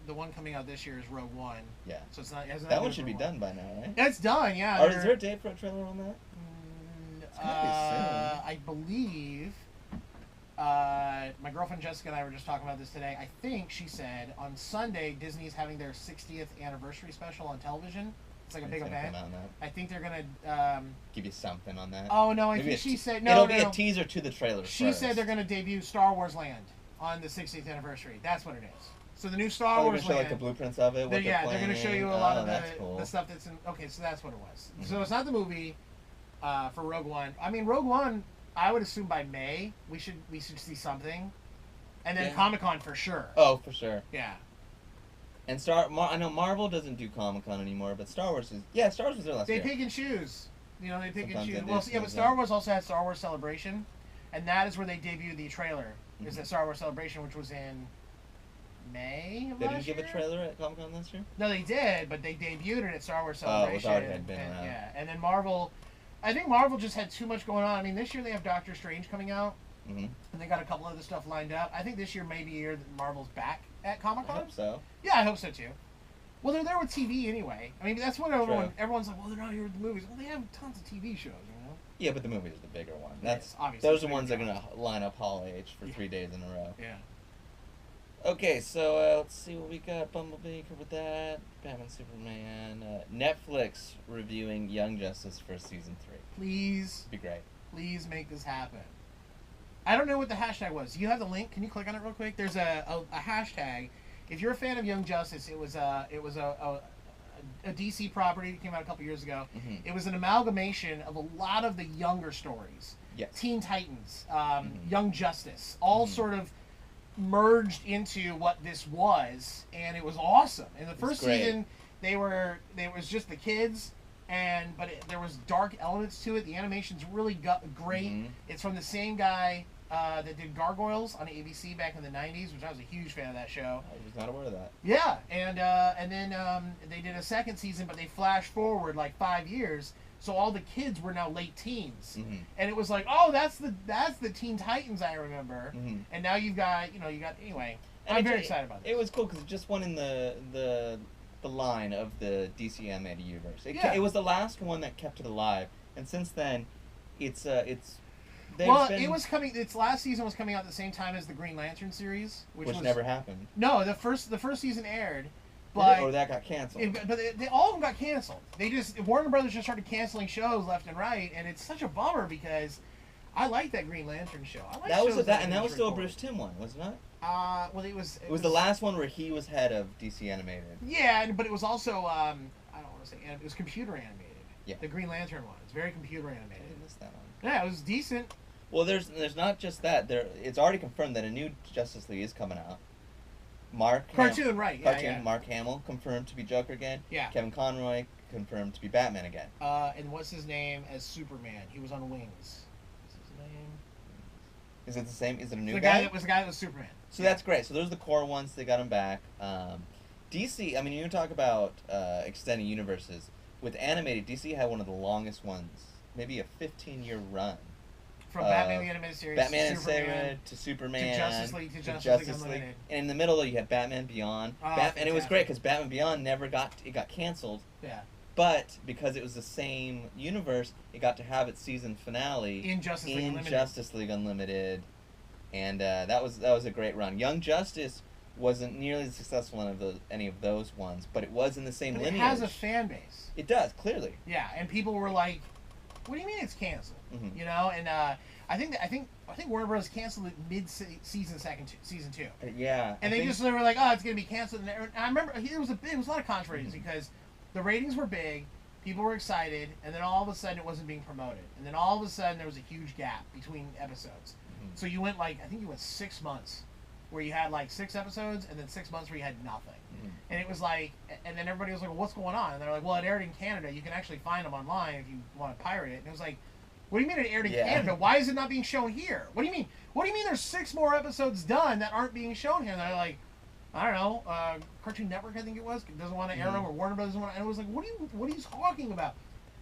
the one coming out this year is Rogue One. Yeah. So it's not. It has nothing That to one do should with be Rogue One. done by now, right? It's done, yeah. Or is there a date for a trailer on that? gotta be soon. I believe. My girlfriend Jessica and I were just talking about this today. I think she said on Sunday Disney's having their 60th anniversary special on television. It's like a big It's gonna event. come out now. I think they're gonna. Give you something on that. Oh no! I Maybe think she said It'll no. be No. a teaser to the trailer. She said they're gonna debut Star Wars Land on the 60th anniversary. That's what it is. So the new Star Oh, they're Wars gonna show Land. like the blueprints of it. What yeah, they're going to show you a lot of cool. the stuff that's in. Okay, so that's what it was. Mhm. So it's not the movie for Rogue One. I mean, Rogue One. I would assume by May we should see something, and then Yeah. Comic-Con for sure. Oh, for sure. Yeah. And I know Marvel doesn't do Comic-Con anymore, but Star Wars is. Yeah, Star Wars was there last They year. pick and choose. You know, they pick Sometimes and they choose. do, Well, yeah, but sometimes Star not. Wars also had Star Wars Celebration, and that is where they debuted the trailer. Is Mhm. the Star Wars Celebration, which was in May of They didn't last give a year? trailer at Comic-Con last year. No, they did, but they debuted it at Star Wars Oh, it was Celebration. already had been and, around. yeah, and then Marvel. I think Marvel just had too much going on. I mean, this year they have Doctor Strange coming out, Mm-hmm. and they got a couple other stuff lined up. I think this year may be a year that Marvel's back at Comic I Con. hope so. Yeah, I hope so too. Well, they're there with TV anyway. I mean, that's what True. everyone's like. Well, they're not here with the movies. Well, they have tons of TV shows, you know. Yeah, but the movie is the bigger one. That's Yes, obviously those the are the ones bigger that are gonna line up Hall H for Yeah. 3 days in a row. Yeah. Okay, so let's see what we got. Bumblebee covered that. Batman, Superman. Netflix reviewing Young Justice for season 3. Please, Be great. please make this happen. I don't know what the hashtag was. You have the link. Can you click on it real quick? There's a hashtag. If you're a fan of Young Justice, it was a DC property that came out a couple years ago. Mm-hmm. It was an amalgamation of a lot of the younger stories. Yes. Teen Titans, Mhm. Young Justice, all Mhm. sort of merged into what this was, and it was awesome. In the first great. season, there was just the kids, but there was dark elements to it. The animation's really great. Mhm. It's from the same guy that did Gargoyles on ABC back in the '90s, which I was a huge fan of that show. I was not aware of that. Yeah, and then they did a second season, but they flashed forward like 5 years, so all the kids were now late teens, Mm-hmm. and it was like, oh, that's the Teen Titans I remember, Mm-hmm. and now you got anyway. And I'm very excited about this. It was cool because it just went in the line of the DC animated universe. Yeah. It was the last one that kept it alive, and since then, it's Well, been, it was coming. Its last season was coming out at the same time as the Green Lantern series, which was never happened. No, the first season aired, Or but that got canceled. all of them got canceled. Warner Brothers just started canceling shows left and right, and it's such a bummer because I like that Green Lantern show. I like that was shows and that finish was still a recording. Bruce Timm one, wasn't it? Well, it was. It was the last one where he was head of DC Animated. Yeah, but it was also I don't want to say it was computer animated. Yeah. The Green Lantern one. It's very computer I animated. missed that one. Yeah, it was decent. Well, there's not just that. It's already confirmed that a new Justice League is coming out. Cartoon, right? Yeah, Cartoon. yeah. Mark Hamill confirmed to be Joker again. Yeah. Kevin Conroy confirmed to be Batman again. And what's his name as Superman? He was on Wings. What's his name? Is it the same? Is it a new The guy? guy that was Superman. So that's great. So those are the core ones. They got him back. DC. I mean, you talk about extending universes. With animated, DC had one of the longest ones. Maybe a 15-year run. From Batman the Animated Series, Batman to Superman, Animated to Superman to Justice League, to to Justice League Unlimited. And in the middle, you had Batman Beyond. Oh, And it was great fantastic. because Batman Beyond never got canceled. Yeah. But because it was the same universe, it got to have its season finale In Justice League in Unlimited. Justice League Unlimited, and that was a great run. Young Justice wasn't nearly as successful in any of those ones, but it was in the same But it lineage. has a fan base. It does, clearly. Yeah, and people were like, "What do you mean it's canceled?" Mhm. You know, and I think Warner Bros. Canceled it season 2. Yeah. And they were like, "Oh, it's gonna be canceled." And I remember it was a lot of controversy because the ratings were big, people were excited, and then all of a sudden it wasn't being promoted, and then all of a sudden there was a huge gap between episodes. Mhm. So you went 6 months where you had 6 episodes, and then 6 months where you had nothing. Mhm. And it was like, and then everybody was like, well, "What's going on?" And they're like, "Well, it aired in Canada. You can actually find them online if you want to pirate it." And it was like, "What do you mean it aired in Yeah. Canada? Why is it not being shown here? What do you mean? What do you mean there's 6 more episodes done that aren't being shown here?" And they're like, "I don't know, Cartoon Network, I think it was, doesn't want to air them, or Warner Bros. doesn't want to." And it was like, what are you talking about?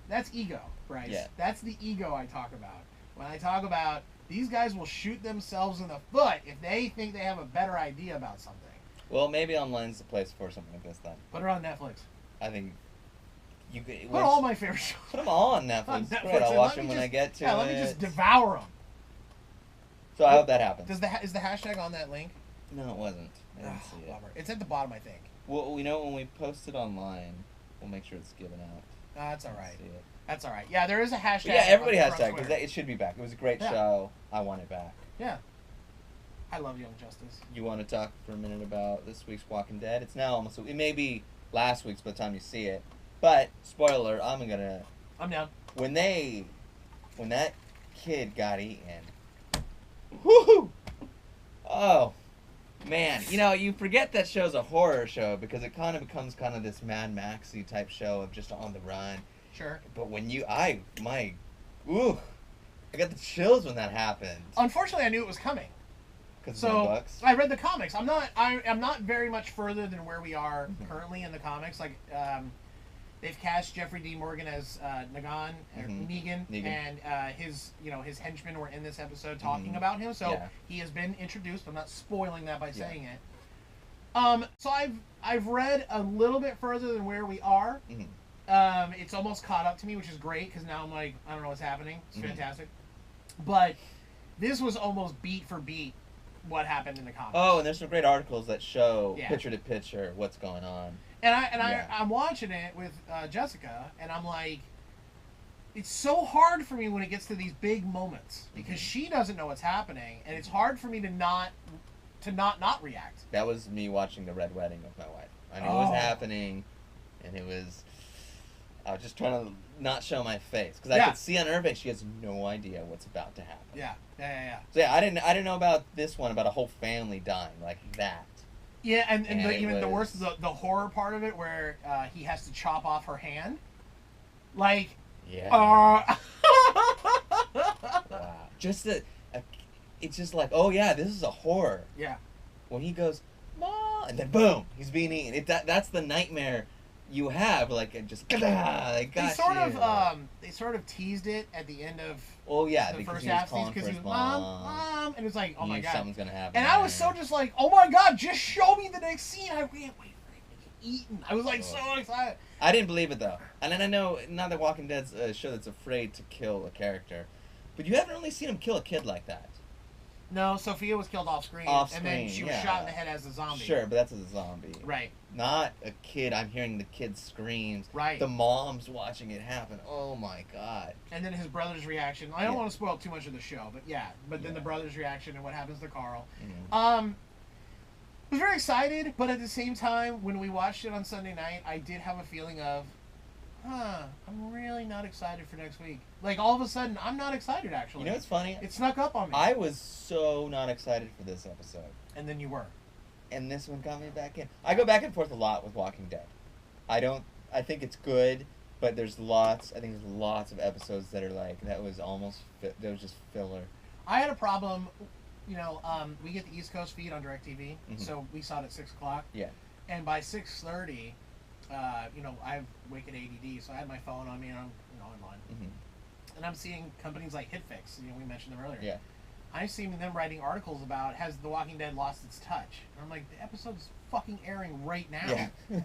That's ego, Bryce. Yeah. That's the ego I talk about. When I talk about these guys will shoot themselves in the foot if they think they have a better idea about something. Well, maybe online's the place for something like this then. Put her on Netflix. I think you could Put all my favorite shows. put them all on Netflix. On Great, Netflix, I'll and watch let them me when just- I get to Yeah, it. let me just devour them. So I hope that happens. Is the hashtag on that link? No, it wasn't. I didn't see it. Bummer. It's at the bottom, I think. Well, we know when we post it online, we'll make sure it's given out. That's all Let's right. see it. That's all right. Yeah, there is a hashtag. But yeah, everybody on hashtag Twitter. because it should be back. It was a great Yeah. show. I want it back. Yeah. I love Young Justice. You want to talk for a minute about this week's Walking Dead? It's now almost. It may be last week's by the time you see it, but spoiler. I'm gonna. I'm down. When that kid got eaten. Woohoo! Oh, man. You know, you forget that show's a horror show because it kind of becomes kind of this Mad Maxy type show of just on the run. Sure. But when I got the chills when that happened. Unfortunately, I knew it was coming. Because So of the books. I read the comics. I'm not very much further than where we are Mhm. currently in the comics. Like, they've cast Jeffrey D. Morgan as Negan, or Mhm. Negan, Negan. and his henchmen were in this episode talking Mhm. about him. So Yeah. he has been introduced. I'm not spoiling that by Yeah. saying it. So I've read a little bit further than where we are. Mhm. It's almost caught up to me, which is great because now I'm like, I don't know what's happening. It's Mhm. fantastic. But this was almost beat for beat what happened in the comics. Oh, and there's some great articles that show Yeah. picture to picture what's going on. And Yeah. I'm watching it with Jessica, and I'm like, it's so hard for me when it gets to these big moments because Mhm. she doesn't know what's happening, and it's hard for me to not react. That was me watching the Red Wedding with my wife. I knew it Oh. was happening, and I was just trying to not show my face because I Yeah. could see on her face she has no idea what's about to happen. Yeah. So yeah, I didn't know about this one about a whole family dying like that. Yeah, and And it even the was- worst, the horror part of it where he has to chop off her hand, like, Yeah. Wow. Just it's just like, oh yeah, this is a horror. Yeah. When he goes, Mom, and then boom, he's being eaten. That's the nightmare you have. Like it just, they got They sort of teased it at the end of Oh yeah, the because first he was half season calling for because his he was mom, and it was like, oh He my knew god. something's gonna happen. And I was so there. just like, oh my god, just show me the next scene. I can't wait for it to get eaten. I was like so excited. I didn't believe it though, and then I know not that Walking Dead's a show that's afraid to kill a character, but you haven't really seen him kill a kid like that. No, Sophia was killed off screen, Off and then screen, she was yeah. shot in the head as a zombie. Sure, but that's a zombie. Right. Not a kid. I'm hearing the kid screams. Right. The mom's watching it happen. Oh my god. And then his brother's reaction. I don't Yeah. want to spoil too much of the show, but yeah. But then Yeah. the brother's reaction and what happens to Carl. Mhm. I was very excited, but at the same time, when we watched it on Sunday night, I did have a feeling of, I'm really not excited for next week. Like, all of a sudden, I'm not excited, actually. You know what's funny? It snuck up on me. I was so not excited for this episode, And then you were. and this one got me back in. I go back and forth a lot with Walking Dead. I think it's good, but there's lots of episodes that are like that was just filler. I had a problem, we get the East Coast feed on DirecTV, Mhm. so we saw it at 6 o'clock. Yeah. And by 6:30, I have wicked ADD, so I had my phone on me and I'm online. Mhm. And I'm seeing companies like HitFix, we mentioned them earlier. Yeah. I'm seeing them writing articles about, has The Walking Dead lost its touch? And I'm like, the episode's fucking airing right now. Yeah.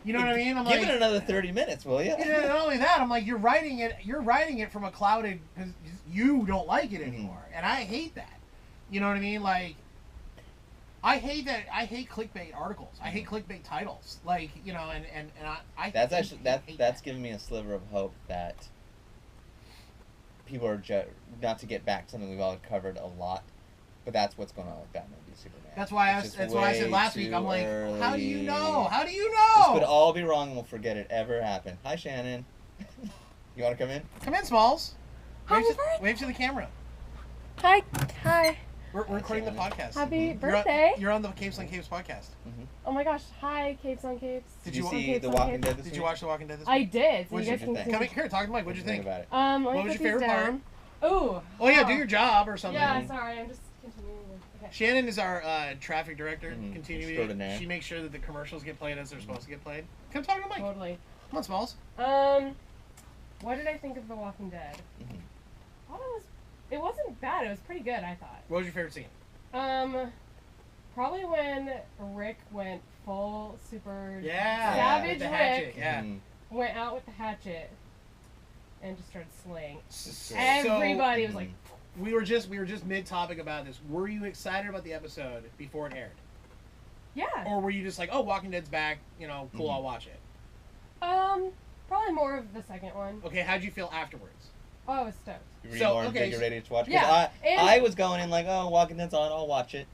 You know what I mean? I'm Give like, it another 30 minutes, will you? not only that, I'm like, you're writing it from a clouded, because you don't like it Mhm. anymore. And I hate that. You know what I mean? Like, I hate clickbait articles. I hate clickbait titles. Like, and I That's hate- actually hate that's that. giving me a sliver of hope that people are not to get back to something we've all covered a lot, but that's what's going on with Batman v Superman. That's why It's just that's why I said way last week. too I'm like, how do you early. know? How do you This could know? all be wrong, and we'll forget it ever happened. Hi, Shannon. You want to come in? Come in, Smalls. Happy Wave to the camera. Hi. We're recording the podcast. Happy Mhm. You're on- birthday. You're on the Capes on Capes podcast. Oh my gosh. Hi, Capes on Capes. Did Did you you see Capes The on Walking Capes? Dead this Did week? you watch The Walking Dead this I week? did. So What'd you you guys can think? Come continue. here, talk to Mike. What'd you think? about it? Let me What was put your these favorite part? down. Ooh. Oh yeah, do your job or something. Yeah, sorry. I'm just continuing. Okay. Shannon is our traffic director. Mhm. Continuing. Extraordinaire. She makes sure that the commercials get played as they're supposed to get played. Come talk to Mike. Totally. Come on, Smalls. What did I think of The Walking Dead? Mhm. I thought it wasn't bad. It was pretty good, I thought. What was your favorite scene? Probably when Rick went full super Yeah. savage With the Rick hatchet, yeah. Mhm. went out with the hatchet and just started slaying. So, Everybody was like, we were just mid topic about this. Were you excited about the episode before it aired, yeah. or were you just like, oh, Walking Dead's back, cool, Mhm. I'll watch it? Probably more of the second one. Okay, how'd you feel afterwards? Oh, I was stoked. Were you So, more okay, invigorated to watch? 'Cause Yeah, and- I was going in like, oh, Walking Dead's on, I'll watch it.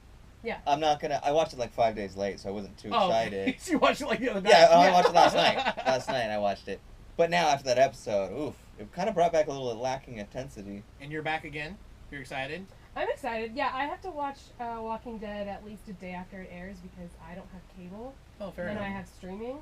Yeah. I'm not gonna. I watched it like 5 days late, so I wasn't too excited. So you watched it like the other night? Yeah, I watched it last night. Last night I watched it. But now after that episode, oof, it kind of brought back a little lacking intensity. And you're back again? You're excited? I'm excited. Yeah, I have to watch Walking Dead at least a day after it airs because I don't have cable Oh, fair and enough. I have streaming.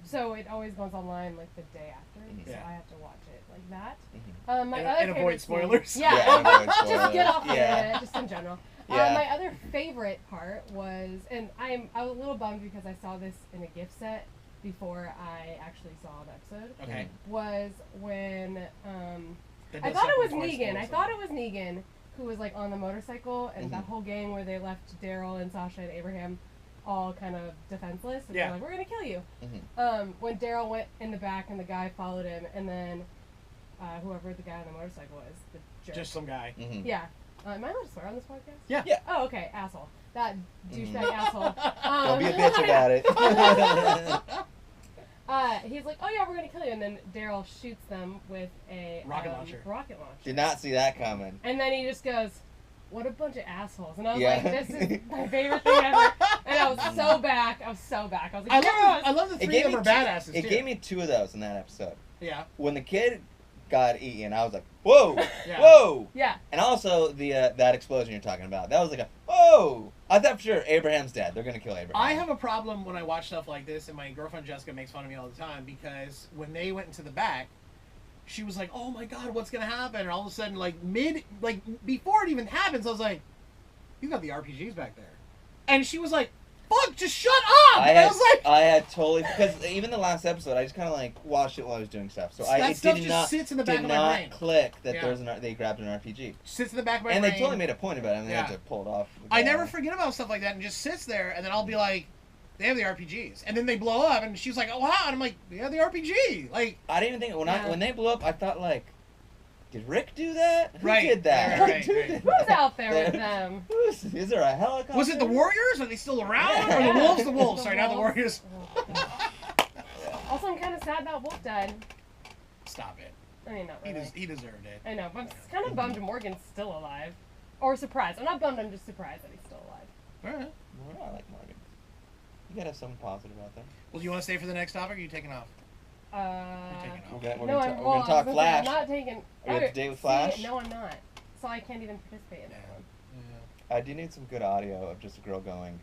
So it always goes online like the day after, so Yeah. I have to watch it like that. Mhm. My And- other and avoid favorite spoilers. scene- Yeah, Yeah, avoid just spoilers. get off the Yeah. internet, just in general. Yeah. My other favorite part was, and I was a little bummed because I saw this in a gift set before I actually saw the episode. Okay. Was when That I does thought it was something before Negan. I spoils thought it was Negan who was like on the motorcycle, and that Mhm. whole gang where they left Daryl and Sasha and Abraham all kind of defenseless. And Yeah. they're like, we're gonna kill you. Mhm. When Daryl went in the back and the guy followed him, and then whoever the guy on the motorcycle was, the jerk. Just some guy. Mhm. Yeah. Am I allowed to swear on this podcast? Yeah. Yeah. Oh, okay. Asshole. That douchebag Mhm. asshole. Don't be a bitch about it. He's like, oh yeah, we're gonna kill you, and then Daryl shoots them with a Rocket launcher. Rocket launcher. Did not see that coming. And then he just goes, what a bunch of assholes. And I was Yeah. like, this is my favorite thing ever. And I was so back. I was so back. I was like, I love the three of them are badasses, It too. gave me 2 of those in that episode. Yeah. When the kid got eaten, I was like, whoa, Yeah. whoa. yeah. And also the that explosion you're talking about, that was like a whoa. I thought for sure Abraham's dead. They're gonna kill Abraham. I have a problem when I watch stuff like this, and my girlfriend Jessica makes fun of me all the time because when they went into the back, she was like, "Oh my God, what's gonna happen?" And all of a sudden, before it even happens, I was like, "You got the RPGs back there," and she was like, "Fuck, just shut up!" I And I had, was like, I had totally, because even the last episode, I just kind of like watched it while I was doing stuff. So that it stuff did just not sits in the back did of my not brain. click that Yeah. there was they grabbed an RPG, Sits in the back of my and brain. they totally made a point about it, and they had Yeah. to pull it off. I never forget about stuff like that, and it just sits there, and then I'll be like, "They have the RPGs," and then they blow up, and she's like, "Oh wow!" And I'm like, "Yeah, the RPG." Like, I didn't even think Yeah. when they blew up, I thought like, did Rick do that? Who Right, did that? right, Who right. did Who's that? out there with them? Is there a helicopter? was it the Warriors? Are they still around? Yeah. Or the Wolves? The Wolves. The Sorry, not the Wolves. Warriors. Also, I'm kind of sad that Wolf died. Stop it. I mean, not He, really. he deserved it. I know, but I'm kind of bummed Morgan's still alive. Or surprised. I'm not bummed, I'm just surprised that he's still alive. All right. Well, I like Morgan. You gotta have something positive about that. Well, do you want to stay for the next topic, or are you taking off? You're taking off. We're No, gonna, I'm, we're well, gonna talk I was gonna say, Flash. I'm not taking. Are you up to date with Flash? See, no, I'm not. So I can't even participate in that one. I do need some good audio of just a girl going,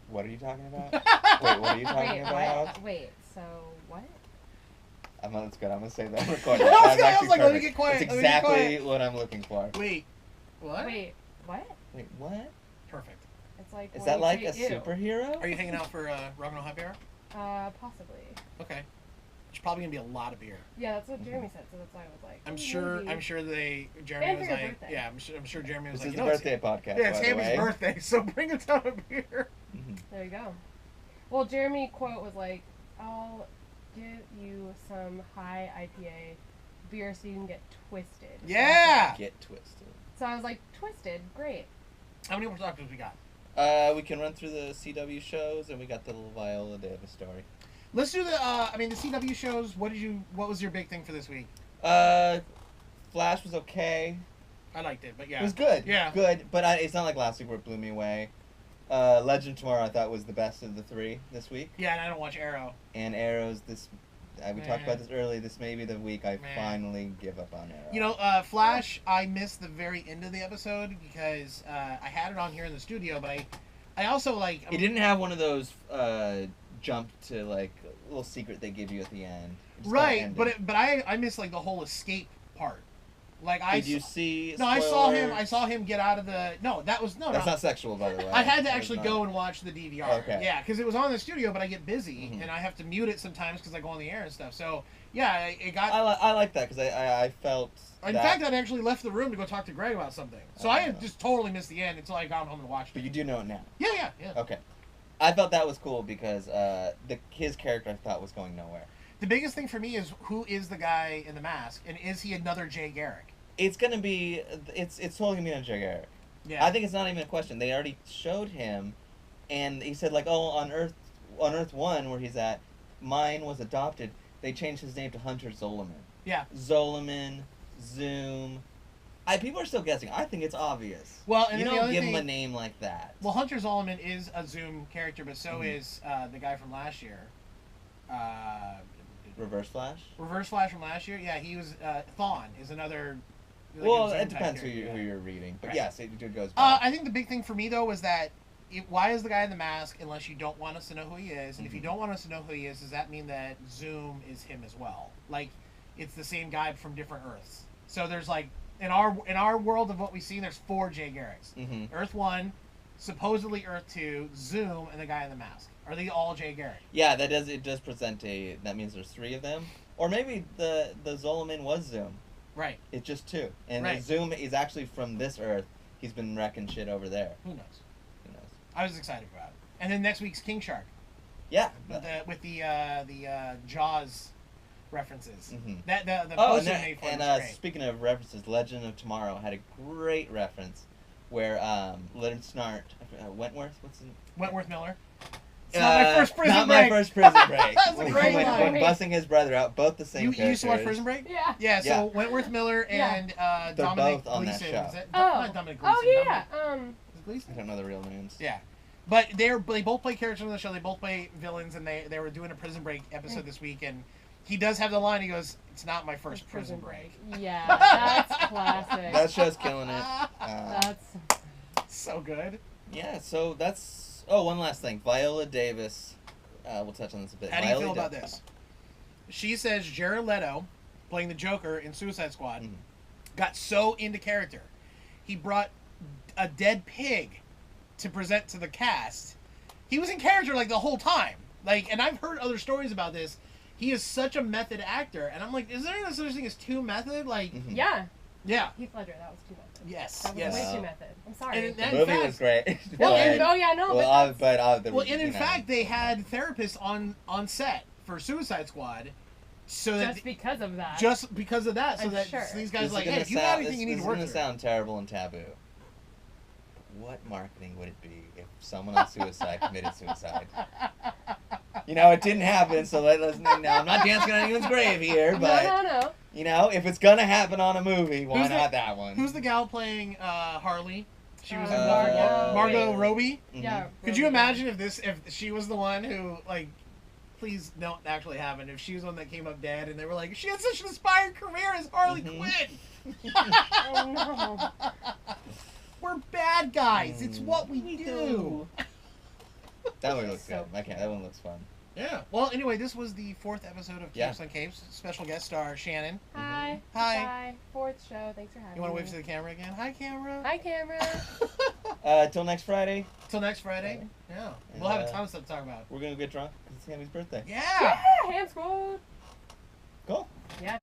what are you talking about? Wait, what are you talking Wait, about? what? Wait, so what? That's good. I'm gonna say that recording. I was That's gonna- I was actually like, let me perfect. get quiet, It's let me get exactly quiet. what I'm looking for. Wait. What? Wait, what? Wait, what? Perfect. It's like. Is when that you like a say ew. superhero? Are you hanging out for Rock and Roll Happy Hour? Possibly. Okay. There's probably gonna be a lot of beer. Yeah, that's what Jeremy said, so that's why I was like. I'm "Oh, sure. maybe." I'm sure Jeremy And for was your like, birthday. yeah. I'm sure Jeremy was This like, is you a know, birthday podcast. Yeah, it's by the Hammy's way. birthday, so bring a ton of beer. Mhm. There you go. Well, Jeremy quote was like, "I'll give you some high IPA beer so you can get twisted." Yeah. Get twisted. So I was like, "Twisted, great." How many more topics we got? We can run through the CW shows, and we got the little Viola Davis story. Let's do the. The CW shows. What was your big thing for this week? Flash was okay. I liked it, but yeah. It was good. Yeah. Good, but it's not like last week where it blew me away. Legend Tomorrow I thought was the best of the 3 this week. Yeah, and I don't watch Arrow. And Arrow's this. We talked Meh. about this early. This may be the week I Meh. finally give up on Arrow. You know, Flash. I missed the very end of the episode because I had it on here in the studio, but I also like. It didn't have one of those jump to like little secret they give you at the end. It just kinda Right, ended. but I missed like the whole escape part. Like Did you see? No, I saw him. spoilers? I saw him get out of the. No, that was no. That's no. not sexual, by the way. I had to That was actually not. go and watch the DVR. Okay. Yeah, because it was on the studio, but I get busy Mhm. and I have to mute it sometimes because I go on the air and stuff. So Yeah, it got. I like that because I felt. In fact, I actually left the room to go talk to Greg about something. So I had just totally missed the end until I got home and watched it. But you do know it now. Yeah. Okay. I felt that was cool because his character I thought was going nowhere. The biggest thing for me is who is the guy in the mask, and is he another Jay Garrick? It's gonna be. It's totally gonna be on Jay Garrick. Yeah. I think it's not even a question. They already showed him, and he said like, oh, on Earth 1 where he's at, mine was adopted. They changed his name to Hunter Zolomon. Yeah. Zolomon, Zoom. People are still guessing. I think it's obvious. Well, and you then the don't other give thing, him a name like that. Well, Hunter Zolomon is a Zoom character, but so Mhm. is the guy from last year. Reverse Flash. Reverse Flash from last year. Yeah, he was. Thawne is another. like, Well, a Zoom it type depends who character, you're reading, but Right. yes, it goes. Back. I think the big thing for me though was that why is the guy in the mask unless you don't want us to know who he is? And if you Mhm. don't want us to know who he is, does that mean that Zoom is him as well? Like, it's the same guy from different Earths. So there's like in our world of what we've seen, there's 4 Jay Garricks. Mhm. Earth 1, supposedly Earth 2, Zoom, and the guy in the mask. Are they all Jay Garrick? Yeah, it does present that means there's 3 of them, or maybe the Zolomon was Zoom. Right. It's just 2, and Right. Zoom is actually from this Earth. He's been wrecking shit over there. Who knows? Who knows? I was excited about it. And then next week's King Shark Yeah. with the Jaws references. Mhm. That the Oh, poster made for it was great. speaking of references, Legend of Tomorrow had a great reference where Leonard Snart, Wentworth, what's his name? Wentworth Miller. It's not my first prison not break. my first prison break. That's a great when, line. when busting his brother out, both the same You used to watch characters. Prison Break? Yeah. Yeah, so Yeah. Wentworth Miller Yeah. and They're Dominic both on that Gleeson. show. Is it? Oh. Not Dominic Gleeson. Oh yeah. Dominic, is it I Gleeson? don't know the real names. Yeah. But they both play characters on the show. They both play villains, and they were doing a Prison Break episode this week, and he does have the line. He goes, "It's not my first prison break." Yeah, that's classic. That show's killing it. That's So good. Yeah, so that's... Oh, one last thing. Viola Davis. We'll touch on this a bit. How do you Viola feel about this? She says Jared Leto, playing the Joker in Suicide Squad, Mhm. got so into character. He brought a dead pig to present to the cast. He was in character like the whole time. Like, and I've heard other stories about this. He is such a method actor, and I'm like, is there no such thing as too method? Like, Mhm. yeah. yeah, Heath Ledger, that was too method. yes, That was yes. way too method. I'm sorry. And The in movie fact- was great. well, but- and, oh yeah, no, well, but there Well, was, and in you know, fact, they had therapists on set for Suicide Squad, so that just because of that. just because of that, so I'm that sure. so these This guys is like, gonna hey, if you got sound- anything you need this to work is through. gonna sound terrible and taboo. What marketing would it be if someone on suicide committed suicide? You know, it didn't happen, so let's now. I'm not dancing on anyone's grave here, but no. you know, if it's gonna happen on a movie, why Who's the- not that one? Who's the gal playing Harley? She was in Margot Margot Robbie. Mhm. Yeah. Could you imagine if she was the one who, like, please don't actually happen, if she was the one that came up dead and they were like, she had such an inspired career as Harley Mhm. Quinn. Oh no. We're bad guys. It's what we do. do. That one looks So good. Okay, that one looks fun. Yeah. Well, anyway, this was the 4th episode of Yeah. Capes on Capes. Special guest star Shannon. Hi. Hi. Bye. 4th show. Thanks for having me. You want to wave to the camera again? Hi, camera. Hi, camera. Till next Friday, Till next Friday. Yeah. And, We'll have a ton of stuff to talk about. we're gonna get drunk because it's Sammy's birthday. Yeah. Yeah, Ham Squad. Cool.